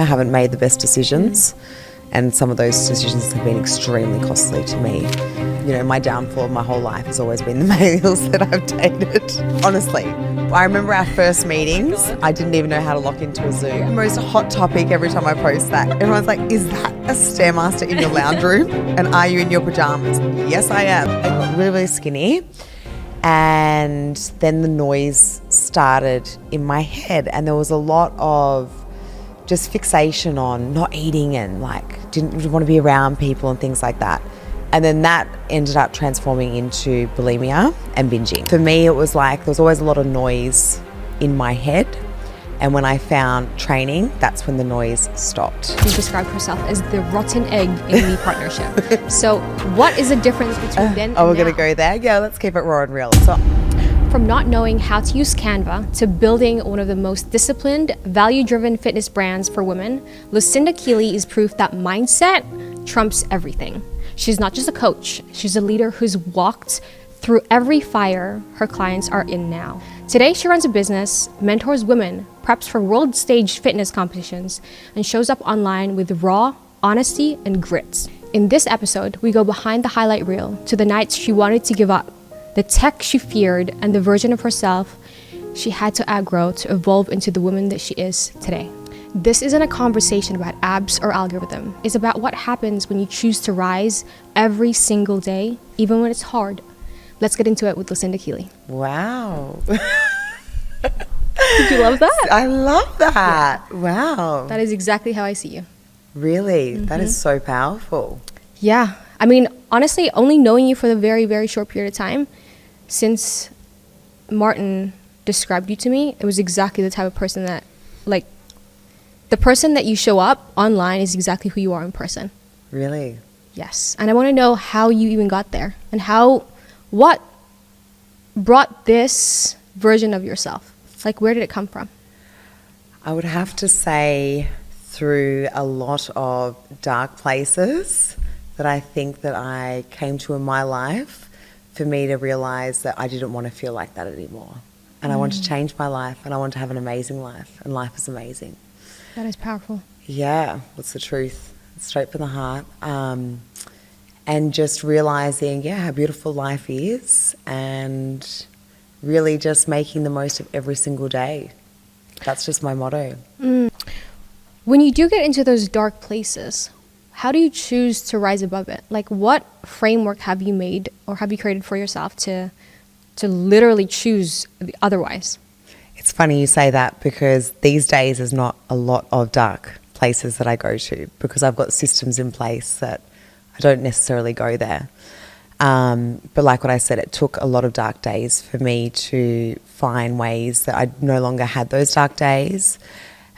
I haven't made the best decisions, and some of those decisions have been extremely costly to me. You know, my downfall of my whole life has always been the males that I've dated. Honestly, I remember our first meetings, I didn't even know how to lock into a Zoom. The most hot topic every time I post that. Everyone's like, is that a Stairmaster in your lounge room? And are you in your pajamas? Yes, I am. I got really, really skinny. And then the noise started in my head, and there was a lot of just fixation on not eating and like didn't want to be around people and things like that. And then that ended up transforming into bulimia and binging. For me, it was like there was always a lot of noise in my head. And when I found training, that's when the noise stopped. She described herself as the rotten egg in the partnership. So what is the difference between then and now? Oh, we're going to go there? Yeah, let's keep it raw and real. So, from not knowing how to use Canva to building one of the most disciplined, value-driven fitness brands for women, Lucinda Keeley is proof that mindset trumps everything. She's not just a coach, she's a leader who's walked through every fire her clients are in now. Today, she runs a business, mentors women, preps for world stage fitness competitions, and shows up online with raw honesty and grit. In this episode, we go behind the highlight reel to the nights she wanted to give up, the tech she feared, and the version of herself she had to outgrow to evolve into the woman that she is today. This isn't a conversation about abs or algorithm. It's about what happens when you choose to rise every single day, even when it's hard. Let's get into it with Lucinda Keeley. wow. Did you love that? I love that. Yeah. Wow. That is exactly how I see you. Really? Mm-hmm. That is so powerful. Yeah. I mean, honestly, only knowing you for the very, very short period of time, since Martin described you to me, it was exactly the type of person that, like, the person that you show up online is exactly who you are in person. Really? Yes. And I want to know how you even got there and what brought this version of yourself? Like, where did it come from? I would have to say through a lot of dark places that I think that I came to in my life for me to realize that I didn't want to feel like that anymore. And I want to change my life, and I want to have an amazing life, and life is amazing. That is powerful. Yeah, what's the truth? Straight from the heart. And just realizing, how beautiful life is, and really just making the most of every single day. That's just my motto. When you do get into those dark places, how do you choose to rise above it? Like, what framework have you made or have you created for yourself to literally choose otherwise? It's funny you say that, because these days there's not a lot of dark places that I go to, because I've got systems in place that I don't necessarily go there. But like what I said, it took a lot of dark days for me to find ways that I no longer had those dark days.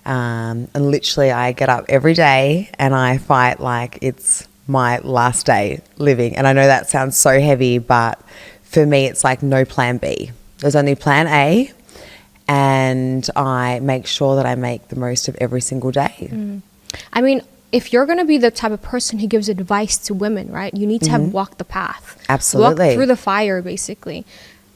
And literally I get up every day and I fight like it's my last day living. And I know that sounds so heavy, but for me it's like no plan B. There's only plan A, and I make sure that I make the most of every single day. I mean, if you're going to be the type of person who gives advice to women, right, you need to have walked the path. Absolutely. Walk through the fire, basically.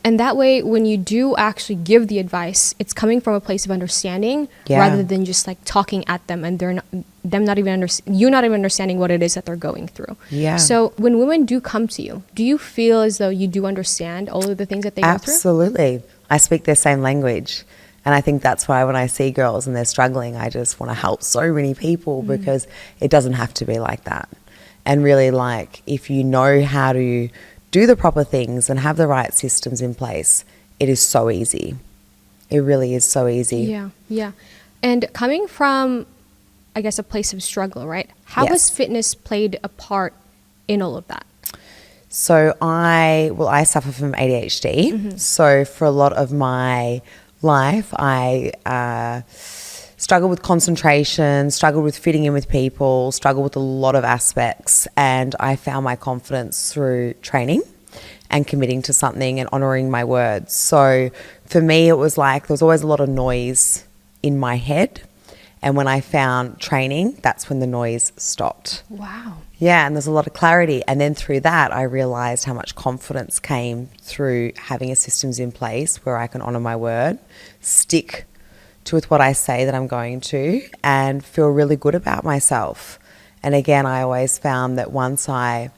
And that way, when you do actually give the advice, it's coming from a place of understanding rather than just like talking at them and you not even understanding what it is that they're going through. Yeah. So when women do come to you, do you feel as though you do understand all of the things that they go through? Absolutely. I speak their same language. And I think that's why when I see girls and they're struggling, I just want to help so many people, because it doesn't have to be like that. And really, like, if you know how to do the proper things and have the right systems in place, it is so easy. It really is so easy. Yeah. And coming from, I guess, a place of struggle, right? How has fitness played a part in all of that? So I suffer from ADHD. So for a lot of my life, I struggled with concentration, struggled with fitting in with people, struggled with a lot of aspects, and I found my confidence through training and committing to something and honouring my words. So for me, it was like there was always a lot of noise in my head, and when I found training, that's when the noise stopped. Wow. Yeah, and there's a lot of clarity. And then through that, I realised how much confidence came through having a systems in place where I can honour my word, stick to with what I say that I'm going to, and feel really good about myself. And again, I always found that once I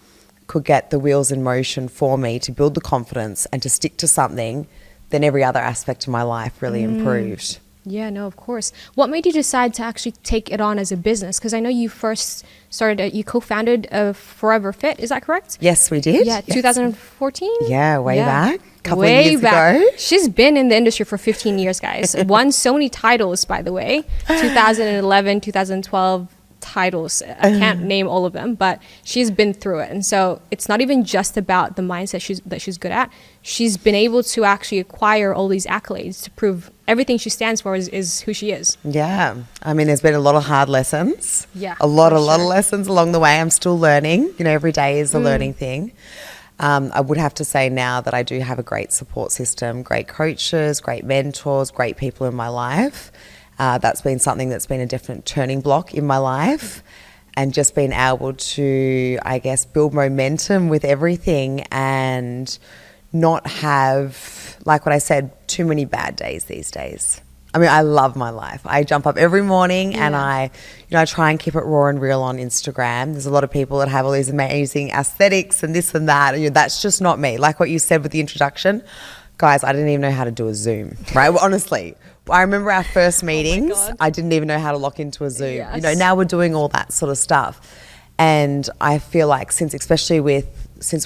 could get the wheels in motion for me to build the confidence and to stick to something, then every other aspect of my life really improved. Yeah, no, of course. What made you decide to actually take it on as a business? Because I know you first started, you co-founded Forever Fit, is that correct? Yes, we did. Yeah, Yes. 2014? Yeah, way back. Couple Way of years back. ago. She's been in the industry for 15 years, guys. Won so many titles, by the way. 2011, 2012 titles. I can't name all of them, but she's been through it. And so it's not even just about the mindset that she's good at. She's been able to actually acquire all these accolades to prove everything she stands for is who she is. Yeah. I mean, there's been a lot of hard lessons. Yeah, A lot for of sure. lessons along the way. I'm still learning. You know, every day is a learning thing. I would have to say now that I do have a great support system, great coaches, great mentors, great people in my life. That's been something that's been a definite turning block in my life, and just being able to, I guess, build momentum with everything and not have, like what I said, too many bad days these days. I mean, I love my life. I jump up every morning and I try and keep it raw and real on Instagram. There's a lot of people that have all these amazing aesthetics and this and that. And that's just not me. Like what you said with the introduction, guys, I didn't even know how to do a Zoom, right? Well, honestly, I remember our first meetings. I didn't even know how to lock into a Zoom. Yes. You know, now we're doing all that sort of stuff. And I feel like since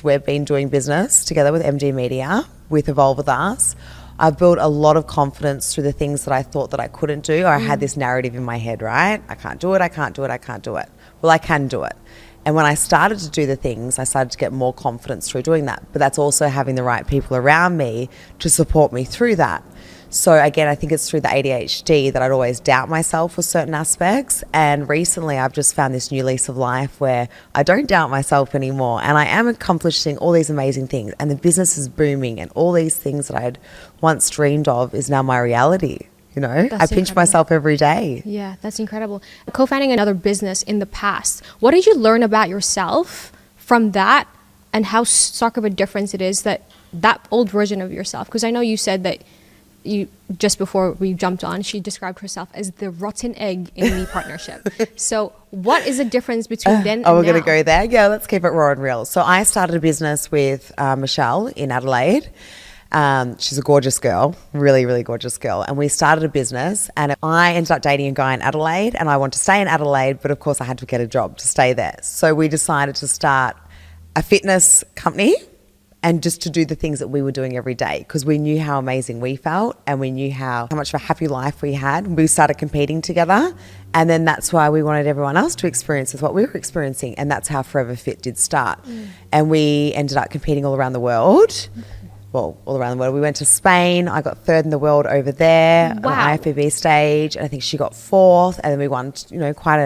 we've been doing business together with MD Media, with Evolve With Us, I've built a lot of confidence through the things that I thought that I couldn't do, or I had this narrative in my head, right? I can't do it, I can't do it, I can't do it. Well, I can do it. And when I started to do the things, I started to get more confidence through doing that. But that's also having the right people around me to support me through that. So again, I think it's through the ADHD that I'd always doubt myself with certain aspects. And recently I've just found this new lease of life where I don't doubt myself anymore. And I am accomplishing all these amazing things. And the business is booming. And all these things that I'd once dreamed of is now my reality. You know, That's I pinch incredible. myself every day. Yeah, that's incredible. Co-founding another business in the past, what did you learn about yourself from that, and how stark of a difference it is that old version of yourself? Because I know you said that you, just before we jumped on, she described herself as the rotten egg in the partnership. So what is the difference between then and now? Oh, we're going to go there? Yeah, let's keep it raw and real. So I started a business with Michelle in Adelaide. She's a gorgeous girl, really, really gorgeous girl. And we started a business, and I ended up dating a guy in Adelaide, and I wanted to stay in Adelaide, but of course I had to get a job to stay there. So we decided to start a fitness company and just to do the things that we were doing every day, because we knew how amazing we felt and we knew how much of a happy life we had. We started competing together, and then that's why we wanted everyone else to experience with what we were experiencing, and that's how Forever Fit did start. And we ended up competing all around the world. Well, all around the world. We went to Spain. I got third in the world over there Wow. on the IFBB stage, and I think she got fourth. And then we won, quite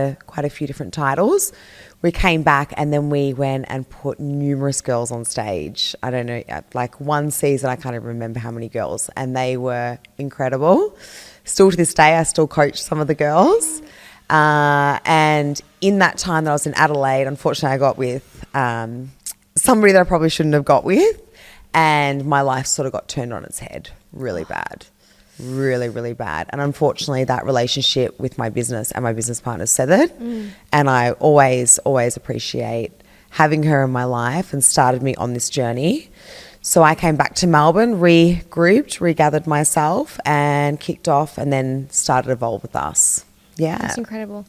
a few different titles. We came back, and then we went and put numerous girls on stage. I don't know, like one season, I can't even remember how many girls, and they were incredible. Still to this day, I still coach some of the girls. And in that time that I was in Adelaide, unfortunately, I got with somebody that I probably shouldn't have got with. And my life sort of got turned on its head really bad, really, really bad. And unfortunately, that relationship with my business and my business partner severed. And I always, always appreciate having her in my life and started me on this journey. So I came back to Melbourne, regrouped, regathered myself and kicked off, and then started Evolve With Us. Yeah. That's incredible.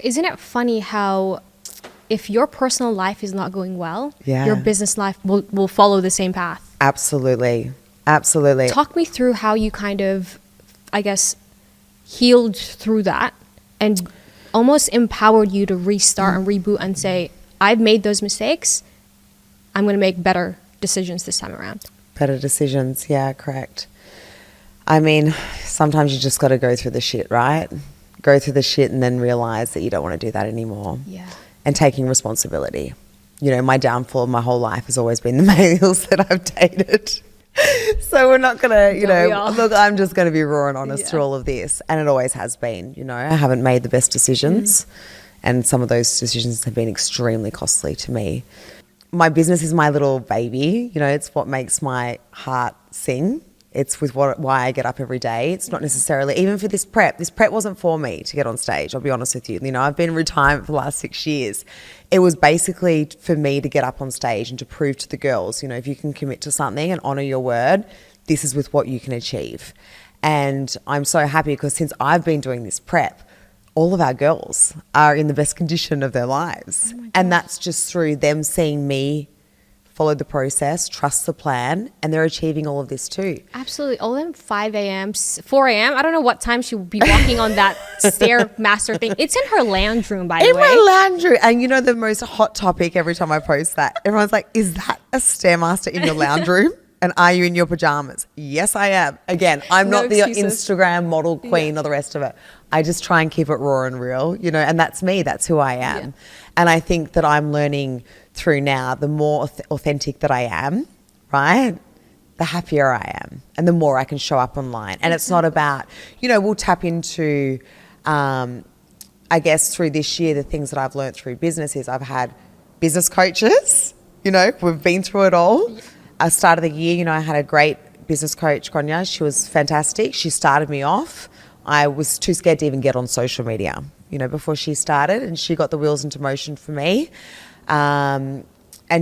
Isn't it funny how if your personal life is not going well, Yeah. your business life will follow the same path? Absolutely. Absolutely. Talk me through how you kind of, I guess, healed through that and almost empowered you to restart and reboot and say, I've made those mistakes. I'm going to make better decisions this time around. Better decisions. Yeah, correct. I mean, sometimes you just got to go through the shit, right? Go through the shit and then realize that you don't want to do that anymore. Yeah. And taking responsibility. You know, my downfall of my whole life has always been the males that I've dated. So we're not going to, Don't we all? look, I'm just going to be raw and honest Yeah. through all of this. And it always has been, I haven't made the best decisions. And some of those decisions have been extremely costly to me. My business is my little baby. It's what makes my heart sing It's with why I get up every day. It's not necessarily, even for this prep wasn't for me to get on stage, I'll be honest with you. You know, I've been in retirement for the last 6 years. It was basically for me to get up on stage and to prove to the girls, you know, if you can commit to something and honour your word, this is with what you can achieve. And I'm so happy because since I've been doing this prep, all of our girls are in the best condition of their lives. And that's just through them seeing me follow the process, trust the plan, and they're achieving all of this too. Absolutely. All of them 5 a.m., 4 a.m. I don't know what time she would be walking on that Stairmaster thing. It's in her lounge room, by the way. In my lounge room. And you know the most hot topic every time I post that? Everyone's like, is that a Stairmaster in your lounge room? And are you in your pajamas? Yes, I am. Again, I'm No not the excuses. Instagram model queen or the rest of it. I just try and keep it raw and real, you know, and that's me. That's who I am. Yeah. And I think that I'm learning through now, the more authentic that I am, right, the happier I am and the more I can show up online. And it's not about, you know, we'll tap into, I guess, through this year, the things that I've learned through business is I've had business coaches, you know, we've been through it all. At the start of the year, you know, I had a great business coach, Konya. She was fantastic. She started me off. I was too scared to even get on social media, you know, before she started, and she got the wheels into motion for me, and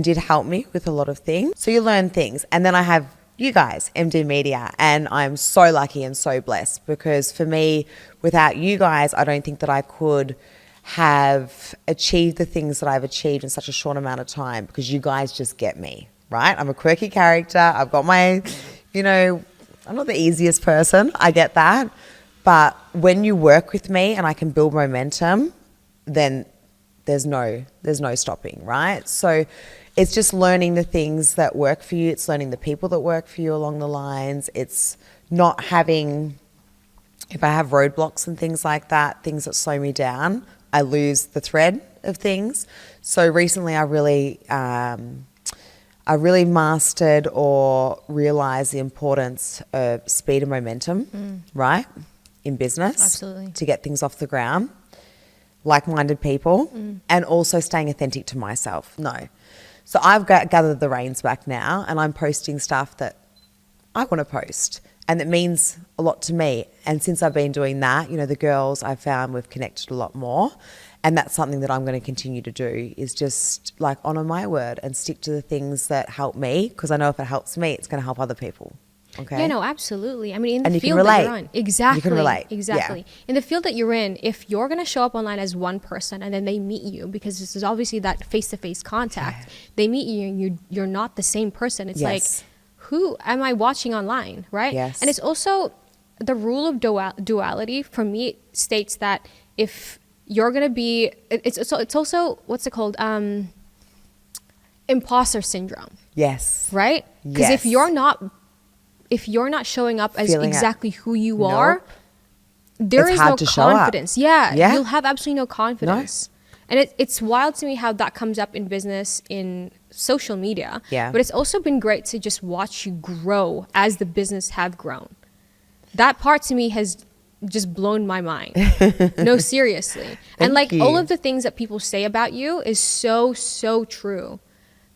did help me with a lot of things. So you learn things. And then I have you guys, MD Media, and I'm so lucky and so blessed because for me, without you guys, I don't think that I could have achieved the things that I've achieved in such a short amount of time because you guys just get me, right? I'm a quirky character. I've got my, you know, I'm not the easiest person. I get that. But when you work with me and I can build momentum, then there's no stopping, right? So it's just learning the things that work for you. It's learning the people that work for you along the lines. It's not having, if I have roadblocks and things like that, things that slow me down, I lose the thread of things. So recently I really mastered or realized the importance of speed and momentum, right? In business. Absolutely. To get things off the ground, like-minded people, and also staying authentic to myself. No. So I've gathered the reins back now and I'm posting stuff that I want to post and that means a lot to me. And since I've been doing that, you know, the girls I've found we've connected a lot more. And that's something that I'm going to continue to do is just like honor my word and stick to the things that help me because I know if it helps me, it's going to help other people. Okay. Yeah, no, absolutely. I mean, in And the you can field that relate. you're on. Exactly. You can relate. Exactly. Yeah. In the field that you're in, if you're going to show up online as one person and then they meet you, because this is obviously that face-to-face contact, they meet you and you're not the same person. It's like, who am I watching online, right? Yes. And it's also the rule of duality for me states that if you're going to be, it's also, what's it called? Imposter syndrome. Yes. Right? Because if you're not showing up as Feeling exactly who you are, there It's is hard no to show up. confidence. Yeah, Yeah. you'll have absolutely no confidence. And it's wild to me how that comes up in business, in social media. Yeah. But it's also been great to just watch you grow as the business have grown. That part to me has just blown my mind. No, seriously. And like you. all of the things that people say about you is so true.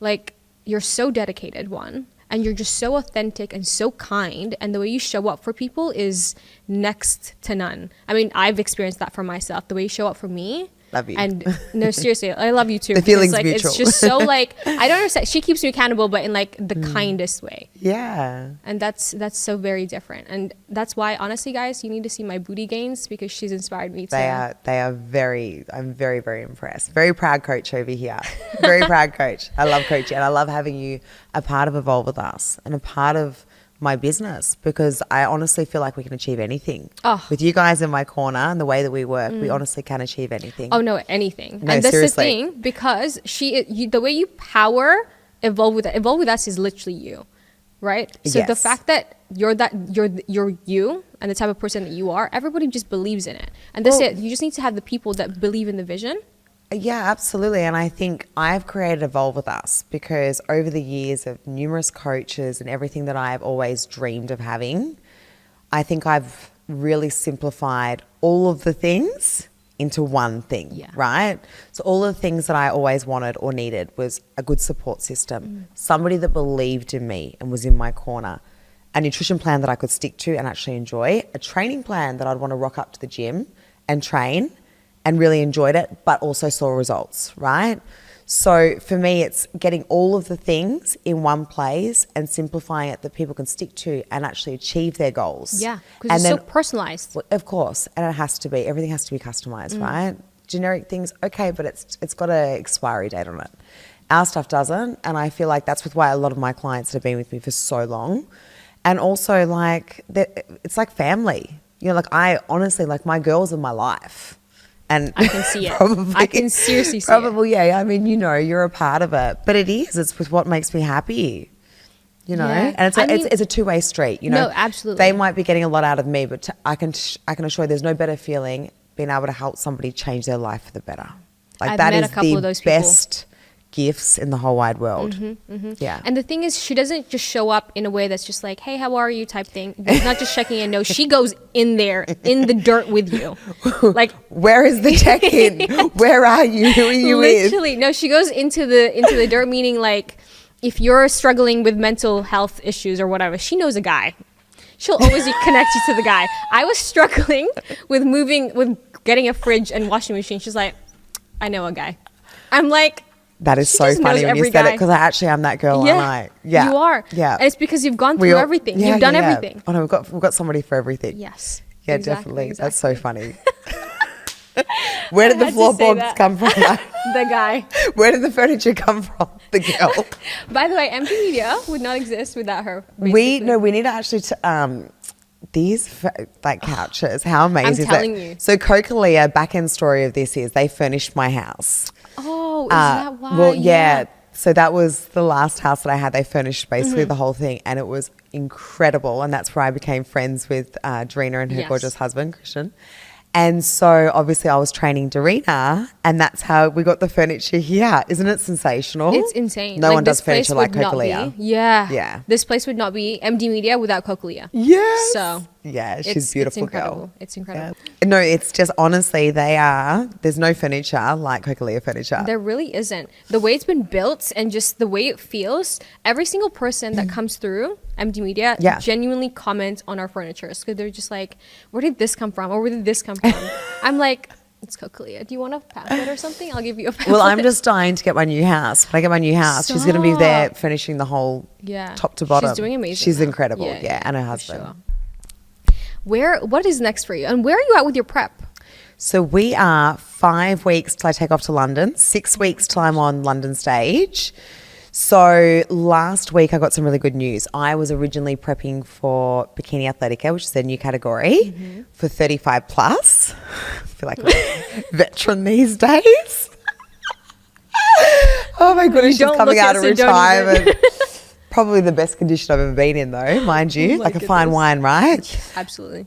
Like you're so dedicated, one. And you're just so authentic and so kind. And the way you show up for people is next to none. I mean, I've experienced that for myself. The way you show up for me. Love you. And no, seriously, I love you too. The because, feeling's like, mutual. It's just so like, I don't understand. She keeps me accountable, but in like the kindest way. Yeah. And that's so very different. And that's why, honestly, guys, you need to see my booty gains because she's inspired me to. They are I'm very, very impressed. Very proud coach over here. Very proud coach. I love coaching and I love having you a part of Evolve with us and a part of my business because I honestly feel like we can achieve anything. With you guys in my corner and the way that we work, we honestly can achieve anything. Oh, no, anything. No, and that's seriously. the thing because the way you power Evolve with Us is literally you, right? So the Yes. fact that you're you and the type of person that you are, everybody just believes in it. And that's it. You just need to have the people that believe in the vision. Yeah, absolutely. And I think I've created Evolve with Us because over the years of numerous coaches and everything that I've always dreamed of having, I think I've really simplified all of the things into one thing, right? So all of the things that I always wanted or needed was a good support system, somebody that believed in me and was in my corner, a nutrition plan that I could stick to and actually enjoy, a training plan that I'd want to rock up to the gym and train and really enjoyed it, but also saw results, right? So for me, it's getting all of the things in one place and simplifying it that people can stick to and actually achieve their goals. Yeah, because it's so personalized. Well, of course, and it has to be. Everything has to be customized, right? Generic things, okay, but it's got an expiry date on it. Our stuff doesn't, and I feel like that's why a lot of my clients have been with me for so long. And also, like, it's like family. You know, like I honestly, like my girls are my life. And I can see it. I can seriously see it. Probably, yeah. I mean, you know, you're a part of it. But it is. It's with what makes me happy, you know? Yeah. And it's a two-way street, you know? No, absolutely. They might be getting a lot out of me, but I can assure you there's no better feeling being able to help somebody change their life for the better. Like I've that met is a couple the of those people. best gifts in the whole wide world. Yeah. And the thing is, she doesn't just show up in a way that's just like, hey, how are you type thing. It's not just checking in. No, she goes in there, in the dirt with you. Like, where is the check-in? Where are you? Who are you literally, with? no, she goes into the dirt, meaning like, if you're struggling with mental health issues or whatever, she knows a guy. She'll always connect you to the guy. I was struggling with getting a fridge and washing machine. She's like, I know a guy. I'm like, that is so funny when you said it, because I actually am that girl. Yeah, yeah, you are. Yeah, and it's because you've gone through everything. You've done everything. Oh no, we've got somebody for everything. Yes. Yeah, exactly, definitely. exactly. That's so funny. Where did the floorboards come from? The guy. Where did the furniture come from? The girl. By the way, empty media would not exist without her. We need to actually these like couches. How amazing! I'm telling you. So Coca-Cola, back end story of this is they furnished my house. Oh, is that why? Well, yeah. So that was the last house that I had. They furnished basically the whole thing, and it was incredible. And that's where I became friends with Darina and her gorgeous husband, Christian. And so obviously I was training Darina, and that's how we got the furniture here. Isn't it sensational? It's insane. No one does furniture like Coca-Cola. Yeah. Yeah. This place would not be MD Media without Coca-Cola. Yes. So yeah, she's beautiful girl. It's incredible. Yeah. No, it's just honestly there's no furniture like Coca-Cola furniture. There really isn't. The way it's been built and just the way it feels, every single person that comes through MD Media genuinely comments on our furniture. So they're just like, where did this come from? Or where did this come from? I'm like, it's Coca-Cola. Do you want a pamphlet or something? I'll give you a pamphlet. Well, I'm just dying to get my new house. When I get my new house, she's going to be there finishing the whole top to bottom. She's doing amazing. She's incredible. Yeah, and her husband. Sure. What is next for you? And where are you at with your prep? So we are 5 weeks till I take off to London, 6 weeks till I'm on London stage. So last week I got some really good news. I was originally prepping for Bikini Athletica, which is their new category, for 35 plus. I feel like I'm a veteran these days. Oh my goodness, she's coming out of retirement. Probably the best condition I've ever been in though, mind you. Like a fine wine, right? Absolutely.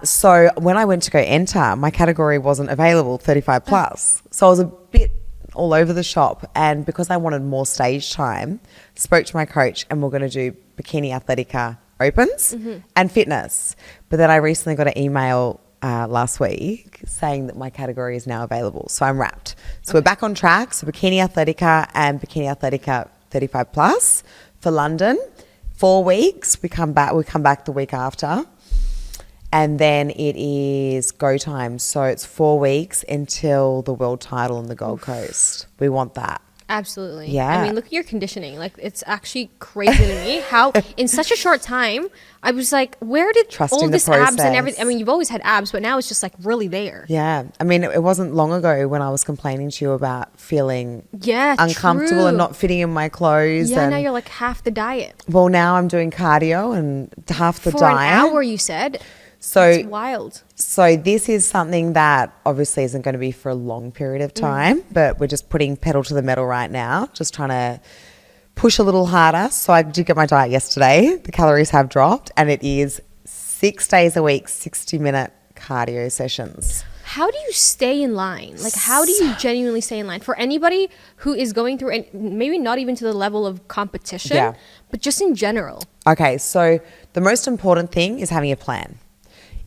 So when I went to go enter, my category wasn't available, 35 plus. So I was a bit all over the shop, and because I wanted more stage time, spoke to my coach and we're going to do Bikini Athletica Opens and fitness. But then I recently got an email last week saying that my category is now available. So I'm wrapped. So we're back on track. So Bikini Athletica and Bikini Athletica 35 plus for London. 4 weeks. We come back the week after. And then it is go time. So it's 4 weeks until the world title on the Gold Coast. We want that. Absolutely. Yeah. I mean, look at your conditioning. Like, it's actually crazy to me how in such a short time, I was like, where did all this abs and everything? I mean, you've always had abs, but now it's just like really there. Yeah. I mean, it wasn't long ago when I was complaining to you about feeling uncomfortable and not fitting in my clothes. Yeah, and now you're like half the diet. Well, now I'm doing cardio and half the diet. For an hour, you said. So it's wild. So this is something that obviously isn't going to be for a long period of time, but we're just putting pedal to the metal right now, just trying to push a little harder. So I did get my diet yesterday. The calories have dropped, and it is 6 days a week, 60-minute cardio sessions. How do you stay in line? Like, how do you genuinely stay in line? For anybody who is going through, and maybe not even to the level of competition, but just in general. Okay, so the most important thing is having a plan.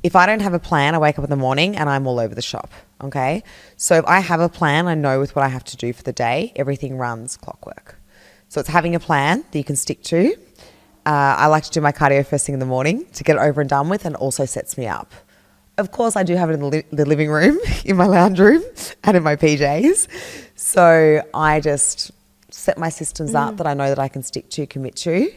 If I don't have a plan, I wake up in the morning and I'm all over the shop, okay? So if I have a plan, I know with what I have to do for the day, everything runs clockwork. So it's having a plan that you can stick to, I like to do my cardio first thing in the morning to get it over and done with, and also sets me up. Of course, I do have it in the living room, in my lounge room, and in my PJs. So I just set my systems up that I know that I can stick to, commit to.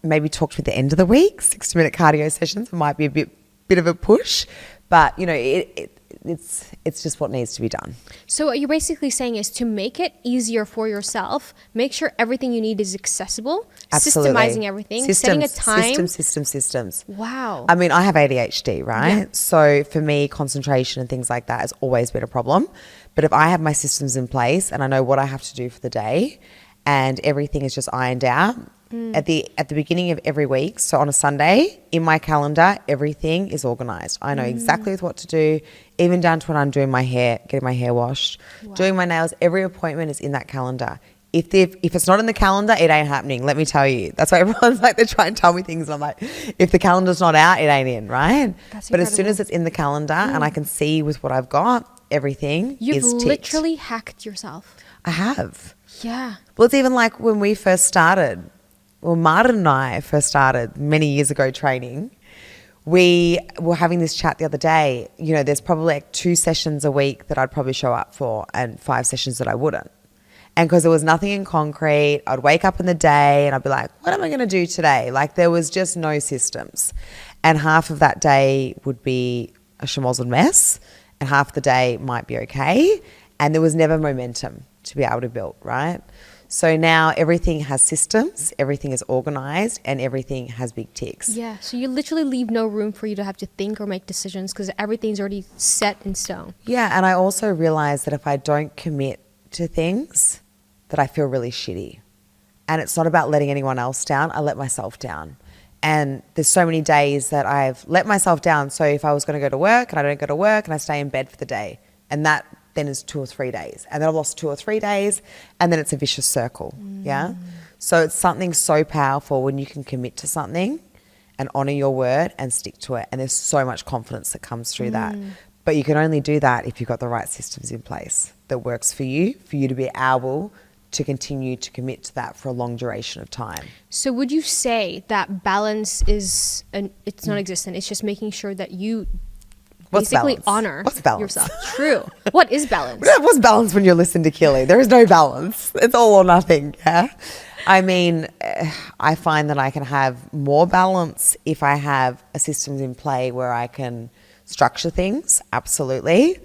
Maybe talk to at the end of the week. 60-minute cardio sessions might be a bit of a push, but you know it's just what needs to be done. So what you're basically saying is to make it easier for yourself, make sure everything you need is accessible, Absolutely. systemizing everything, setting a time. Systems. Wow. I mean, I have ADHD, right? Yeah. So for me, concentration and things like that has always been a problem. But if I have my systems in place and I know what I have to do for the day and everything is just ironed out, at the beginning of every week, so on a Sunday, in my calendar, everything is organised. I know exactly what to do, even down to when I'm doing my hair, getting my hair washed, doing my nails. Every appointment is in that calendar. If it's not in the calendar, it ain't happening, let me tell you. That's why everyone's like, they try and tell me things, and I'm like, if the calendar's not out, it ain't in, right? That's but as soon incredible. as it's in the calendar and I can see with what I've got, everything You've is ticked. literally hacked yourself. I have. Yeah. Well, it's even like when we first started, Martin and I first started many years ago training, we were having this chat the other day. You know, there's probably like 2 sessions a week that I'd probably show up for and 5 sessions that I wouldn't. And because there was nothing in concrete, I'd wake up in the day and I'd be like, what am I going to do today? Like there was just no systems. And half of that day would be a schmozzled mess and half the day might be okay. And there was never momentum to be able to build, right? So now everything has systems, everything is organised, and everything has big ticks. Yeah. So you literally leave no room for you to have to think or make decisions because everything's already set in stone. Yeah, and I also realise that if I don't commit to things, that I feel really shitty. And it's not about letting anyone else down, I let myself down. And there's so many days that I've let myself down. So if I was going to go to work and I don't go to work and I stay in bed for the day, and that then is 2 or 3 days. And then I've lost 2 or 3 days, and then it's a vicious circle, yeah? So it's something so powerful when you can commit to something and honour your word and stick to it. And there's so much confidence that comes through that. But you can only do that if you've got the right systems in place that works for you to be able to continue to commit to that for a long duration of time. So would you say that balance is it's non-existent? It's just making sure that you What's basically balance? honor What's balance? yourself. True. What is balance? What's balance when you're listening to Keely? There is no balance. It's all or nothing, yeah? I mean, I find that I can have more balance if I have a systems in play where I can structure things, absolutely.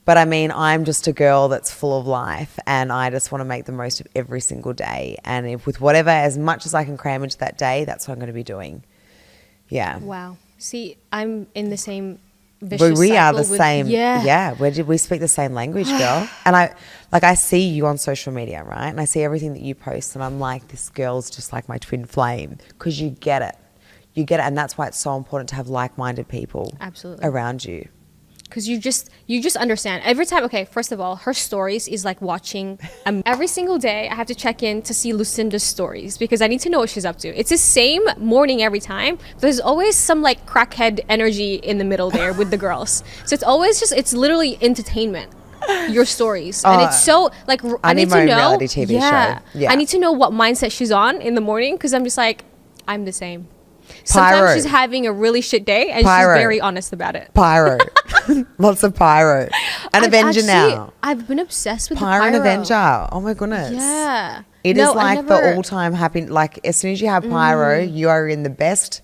But I mean, I'm just a girl that's full of life and I just want to make the most of every single day. And if with whatever, as much as I can cram into that day, that's what I'm going to be doing. Yeah. Wow. See, I'm in the same vicious But we are cycle the with- same. Yeah. Yeah. Where did we speak the same language, girl? And I see you on social media, right? And I see everything that you post and I'm like, this girl's just like my twin flame because you get it. You get it. And that's why it's so important to have like-minded people Absolutely. around you. Because you just understand every time. Okay, first of all, her stories is like watching. Every single day, I have to check in to see Lucinda's stories because I need to know what she's up to. It's the same morning every time. But there's always some like crackhead energy in the middle there with the girls. So it's literally entertainment. Your stories and it's so like I need my to own know. reality TV show. Yeah. I need to know what mindset she's on in the morning because I'm just like I'm the same. Pyro. Sometimes she's having a really shit day and Pyro. she's very honest about it. Pyro. Lots of pyro. And Avenger now. I've been obsessed with Pyro the and pyro. Avenger. Oh my goodness. Yeah. It No, is I like never- the all-time happy, like as soon as you have pyro, you are in the best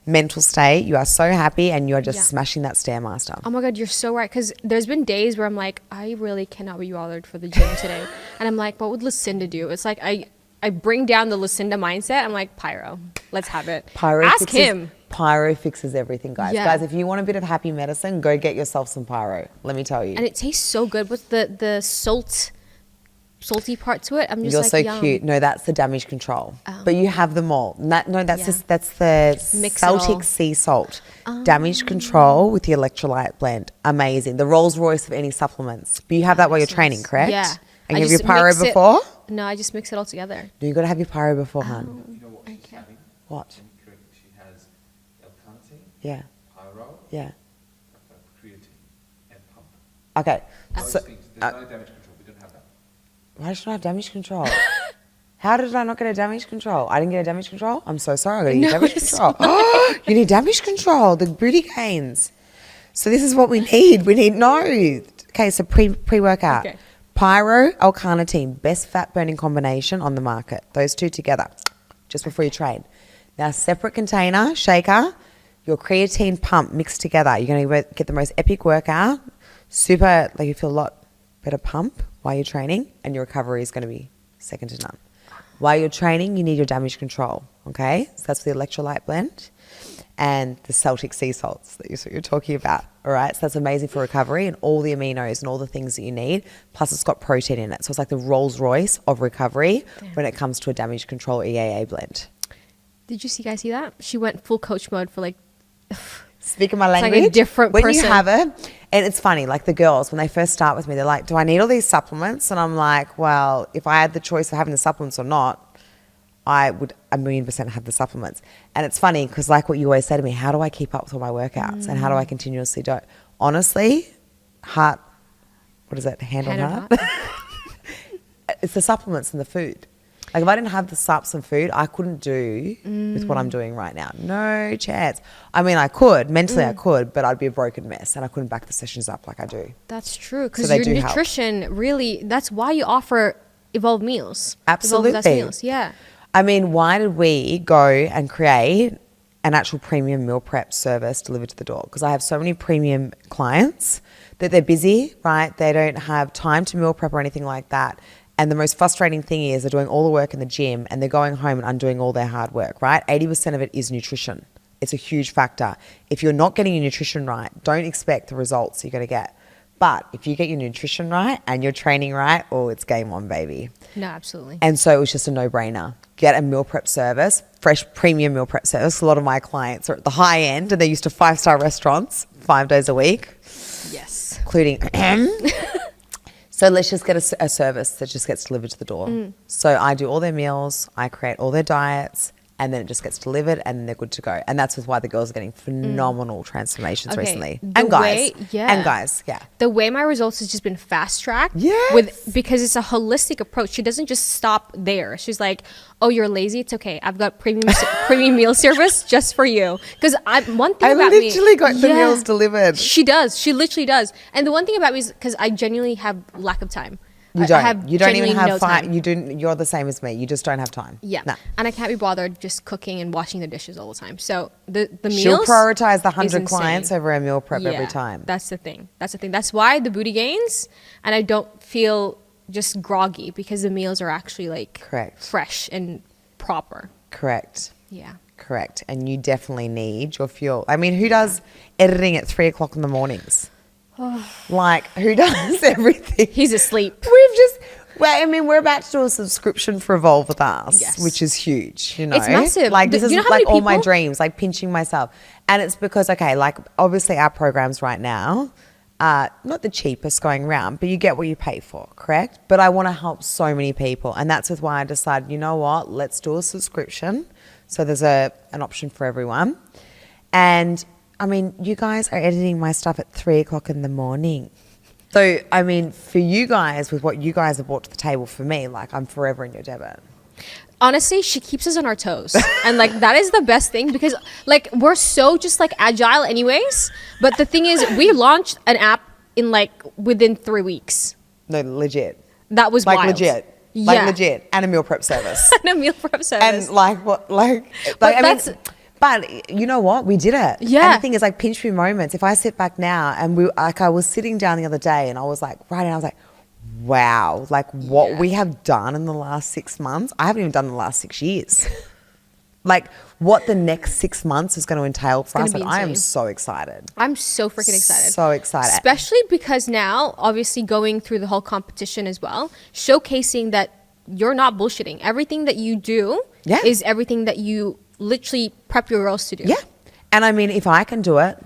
mental state. You are so happy and you are just Yeah. smashing that Stairmaster. Oh my God, you're so right. Because there's been days where I'm like, I really cannot be bothered for the gym today. And I'm like, what would Lucinda do? It's like I bring down the Lucinda mindset. I'm like, pyro, let's have it. Ask him. Pyro fixes everything, guys. Yeah. Guys, if you want a bit of happy medicine, go get yourself some pyro. Let me tell you. And it tastes so good with the salty part to it. I'm just You're like, so yum. cute. No, that's the damage control. Oh. But you have them all. That's Yeah. that's the Mix it all. Celtic sea salt. Damage control with the electrolyte blend. Amazing. The Rolls Royce of any supplements. But you have that while you're Makes training, sense. correct? Yeah. And I you have your just pyro mix it- before? No, I just mix it all together. No, you got to have your pyro before, hun. You know what she's having? What? Let me correct you. She has L-carnitine, Yeah. pyro, Yeah. creatine, and pump. Okay. Those So, things. There's no damage control. We don't have that. why does she not have damage control? How did I not get a damage control? I didn't get a damage control? I'm so sorry. I got to get damage control. You need damage control, the booty gains. So this is what we need. We need, no. Okay, so pre-workout. Okay. Pyro, L-carnitine, best fat burning combination on the market. Those two together, just before you train. Now, separate container, shaker, your creatine pump mixed together. You're going to get the most epic workout, super, like you feel a lot better pump while you're training, and your recovery is going to be second to none. While you're training, you need your damage control, okay? So that's the electrolyte blend and the Celtic sea salts that you're talking about, all right? So that's amazing for recovery and all the aminos and all the things that you need. Plus, it's got protein in it. So it's like the Rolls Royce of recovery when it comes to a damage control EAA blend. Did you guys see that? She went full coach mode for like... Speaking my language. It's like a different when person. You have it, and it's funny, like the girls, when they first start with me, they're like, do I need all these supplements? And I'm like, well, if I had the choice of having the supplements or not, I would 1,000,000% have the supplements. And it's funny because like what you always say to me, how do I keep up with all my workouts and how do I continuously do it? Honestly, heart, what is it, hand on heart? It's the supplements and the food. Like if I didn't have the sups and food, I couldn't do with what I'm doing right now. No chance. I mean, I could, mentally I could, but I'd be a broken mess and I couldn't back the sessions up like I do. That's true. Because So they your do help. nutrition really, that's why you offer Evolve Meals. Absolutely. Evolve Best Meals, yeah. I mean, why did we go and create an actual premium meal prep service delivered to the door? Because I have so many premium clients that they're busy, right? They don't have time to meal prep or anything like that. And the most frustrating thing is they're doing all the work in the gym and they're going home and undoing all their hard work, right? 80% of it is nutrition. It's a huge factor. If you're not getting your nutrition right, don't expect the results you're going to get. But if you get your nutrition right and your training right, oh, it's game on, baby. No, absolutely. And so it was just a no-brainer. Get a meal prep service, fresh premium meal prep service. A lot of my clients are at the high end and they're used to 5-star restaurants 5 days a week. Yes. Including... So let's just get a service that just gets delivered to the door. So I do all their meals, I create all their diets, and then it just gets delivered and they're good to go. And that's why the girls are getting phenomenal transformations Okay, recently. the And guys. way- yeah. And guys, yeah. The way my results has just been fast tracked Yes. because it's a holistic approach. She doesn't just stop there. She's like, "Oh, you're lazy. It's okay. I've got premium meal service just for you." Because one thing I about me, literally got the meals delivered. She does. She literally does. And the one thing about me is because I genuinely have lack of time. You I don't. have You don't even genuinely have no time. time. You're the same as me. You just don't have time. Yeah. Nah. And I can't be bothered just cooking and washing the dishes all the time. So the meals. She'll prioritize the is 100 insane. clients over a meal prep every Yeah, time. That's the thing. That's the thing. That's why the booty gains, and I don't feel just groggy because the meals are actually like Correct. fresh and proper. Correct. Yeah. Correct. And you definitely need your fuel. I mean, who does editing at 3 o'clock in the mornings? Like, who does everything? He's asleep. We've just, well, I mean, we're about to do a subscription for Evolve with us, Yes. which is huge, you know. It's massive. Like, this You is know how like many all my people- dreams, like pinching myself. And it's because, okay, like, obviously our programs right now are not the cheapest going around, but you get what you pay for, correct? But I want to help so many people. And that's why I decided, you know what, let's do a subscription. So there's an option for everyone. And I mean, you guys are editing my stuff at 3 o'clock in the morning. So, I mean, for you guys, with what you guys have brought to the table for me, like, I'm forever in your debt. Honestly, she keeps us on our toes. And like that is the best thing because like we're so just like agile anyways. But the thing is we launched an app in like within 3 weeks. No, legit. That was Like, wild. legit. Yeah. Like, legit. And a meal prep service. And a meal prep service. And, like, what, like, But I that's- mean, but you know what? We did it. Yeah. And the thing is, like, pinch me moments. If I sit back now and I was sitting down the other day and I was like, right, and I was like, wow, like what Yeah. we have done in the last 6 months, I haven't even done in the last 6 years. Like what the next 6 months is going to entail for us. gonna And be I am insane. so excited. I'm so freaking excited. So excited. Especially because now, obviously going through the whole competition as well, showcasing that you're not bullshitting. Everything that you do Yeah. is everything that you literally prep your girls to do. Yeah. And I mean, if I can do it,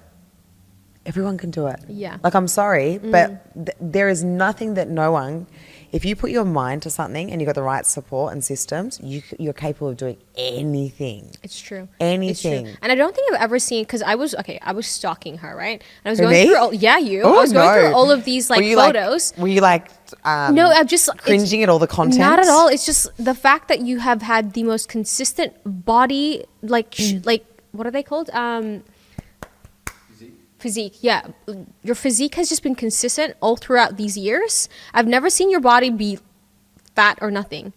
everyone can do it. Yeah. Like, I'm sorry, but there is nothing that no one, if you put your mind to something and you've got the right support and systems, you're capable of doing anything. It's true. Anything. It's true. And I don't think I've ever seen, because I was stalking her, right? And I was Who, going me? through all, yeah, you. Oh, I was going no. through all of these like Were you photos. Were you like No, I'm just cringing at all the content? Not at all. It's just the fact that you have had the most consistent body, like like what are they called? Physique. Yeah, your physique has just been consistent all throughout these years. I've never seen your body be fat or nothing.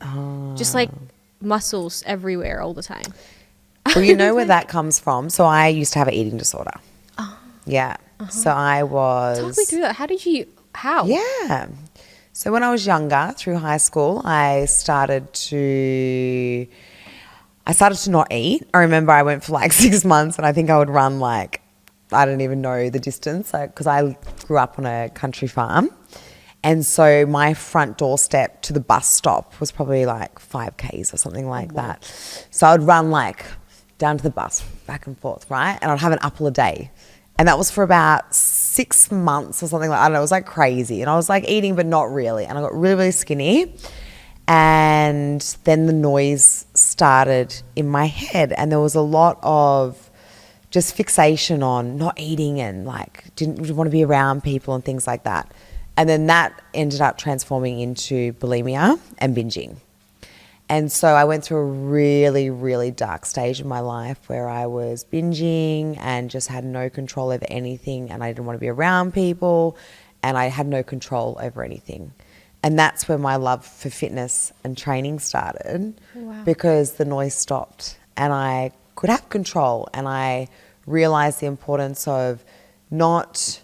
Just like muscles everywhere all the time. Well, you know where that comes from. So I used to have an eating disorder. Yeah. So I was. Talk me through that. How? Yeah. So when I was younger, through high school, I started to not eat. I remember I went for like 6 months, and I think I would run like, I don't even know the distance, because I grew up on a country farm. And so my front doorstep to the bus stop was probably like 5 Ks or something like that. So I'd run like down to the bus, back and forth, right? And I'd have an apple a day. And that was for about 6 months or something like that. I don't know, it was like crazy. And I was like eating, but not really. And I got really, really skinny. And then the noise started in my head. And there was a lot of just fixation on not eating and like didn't want to be around people and things like that. And then that ended up transforming into bulimia and binging. And so I went through a really, really dark stage in my life where I was binging and just had no control over anything, and I didn't want to be around people, and I had no control over anything. And that's where my love for fitness and training started. Wow. Because the noise stopped and I could have control, and I realized the importance of not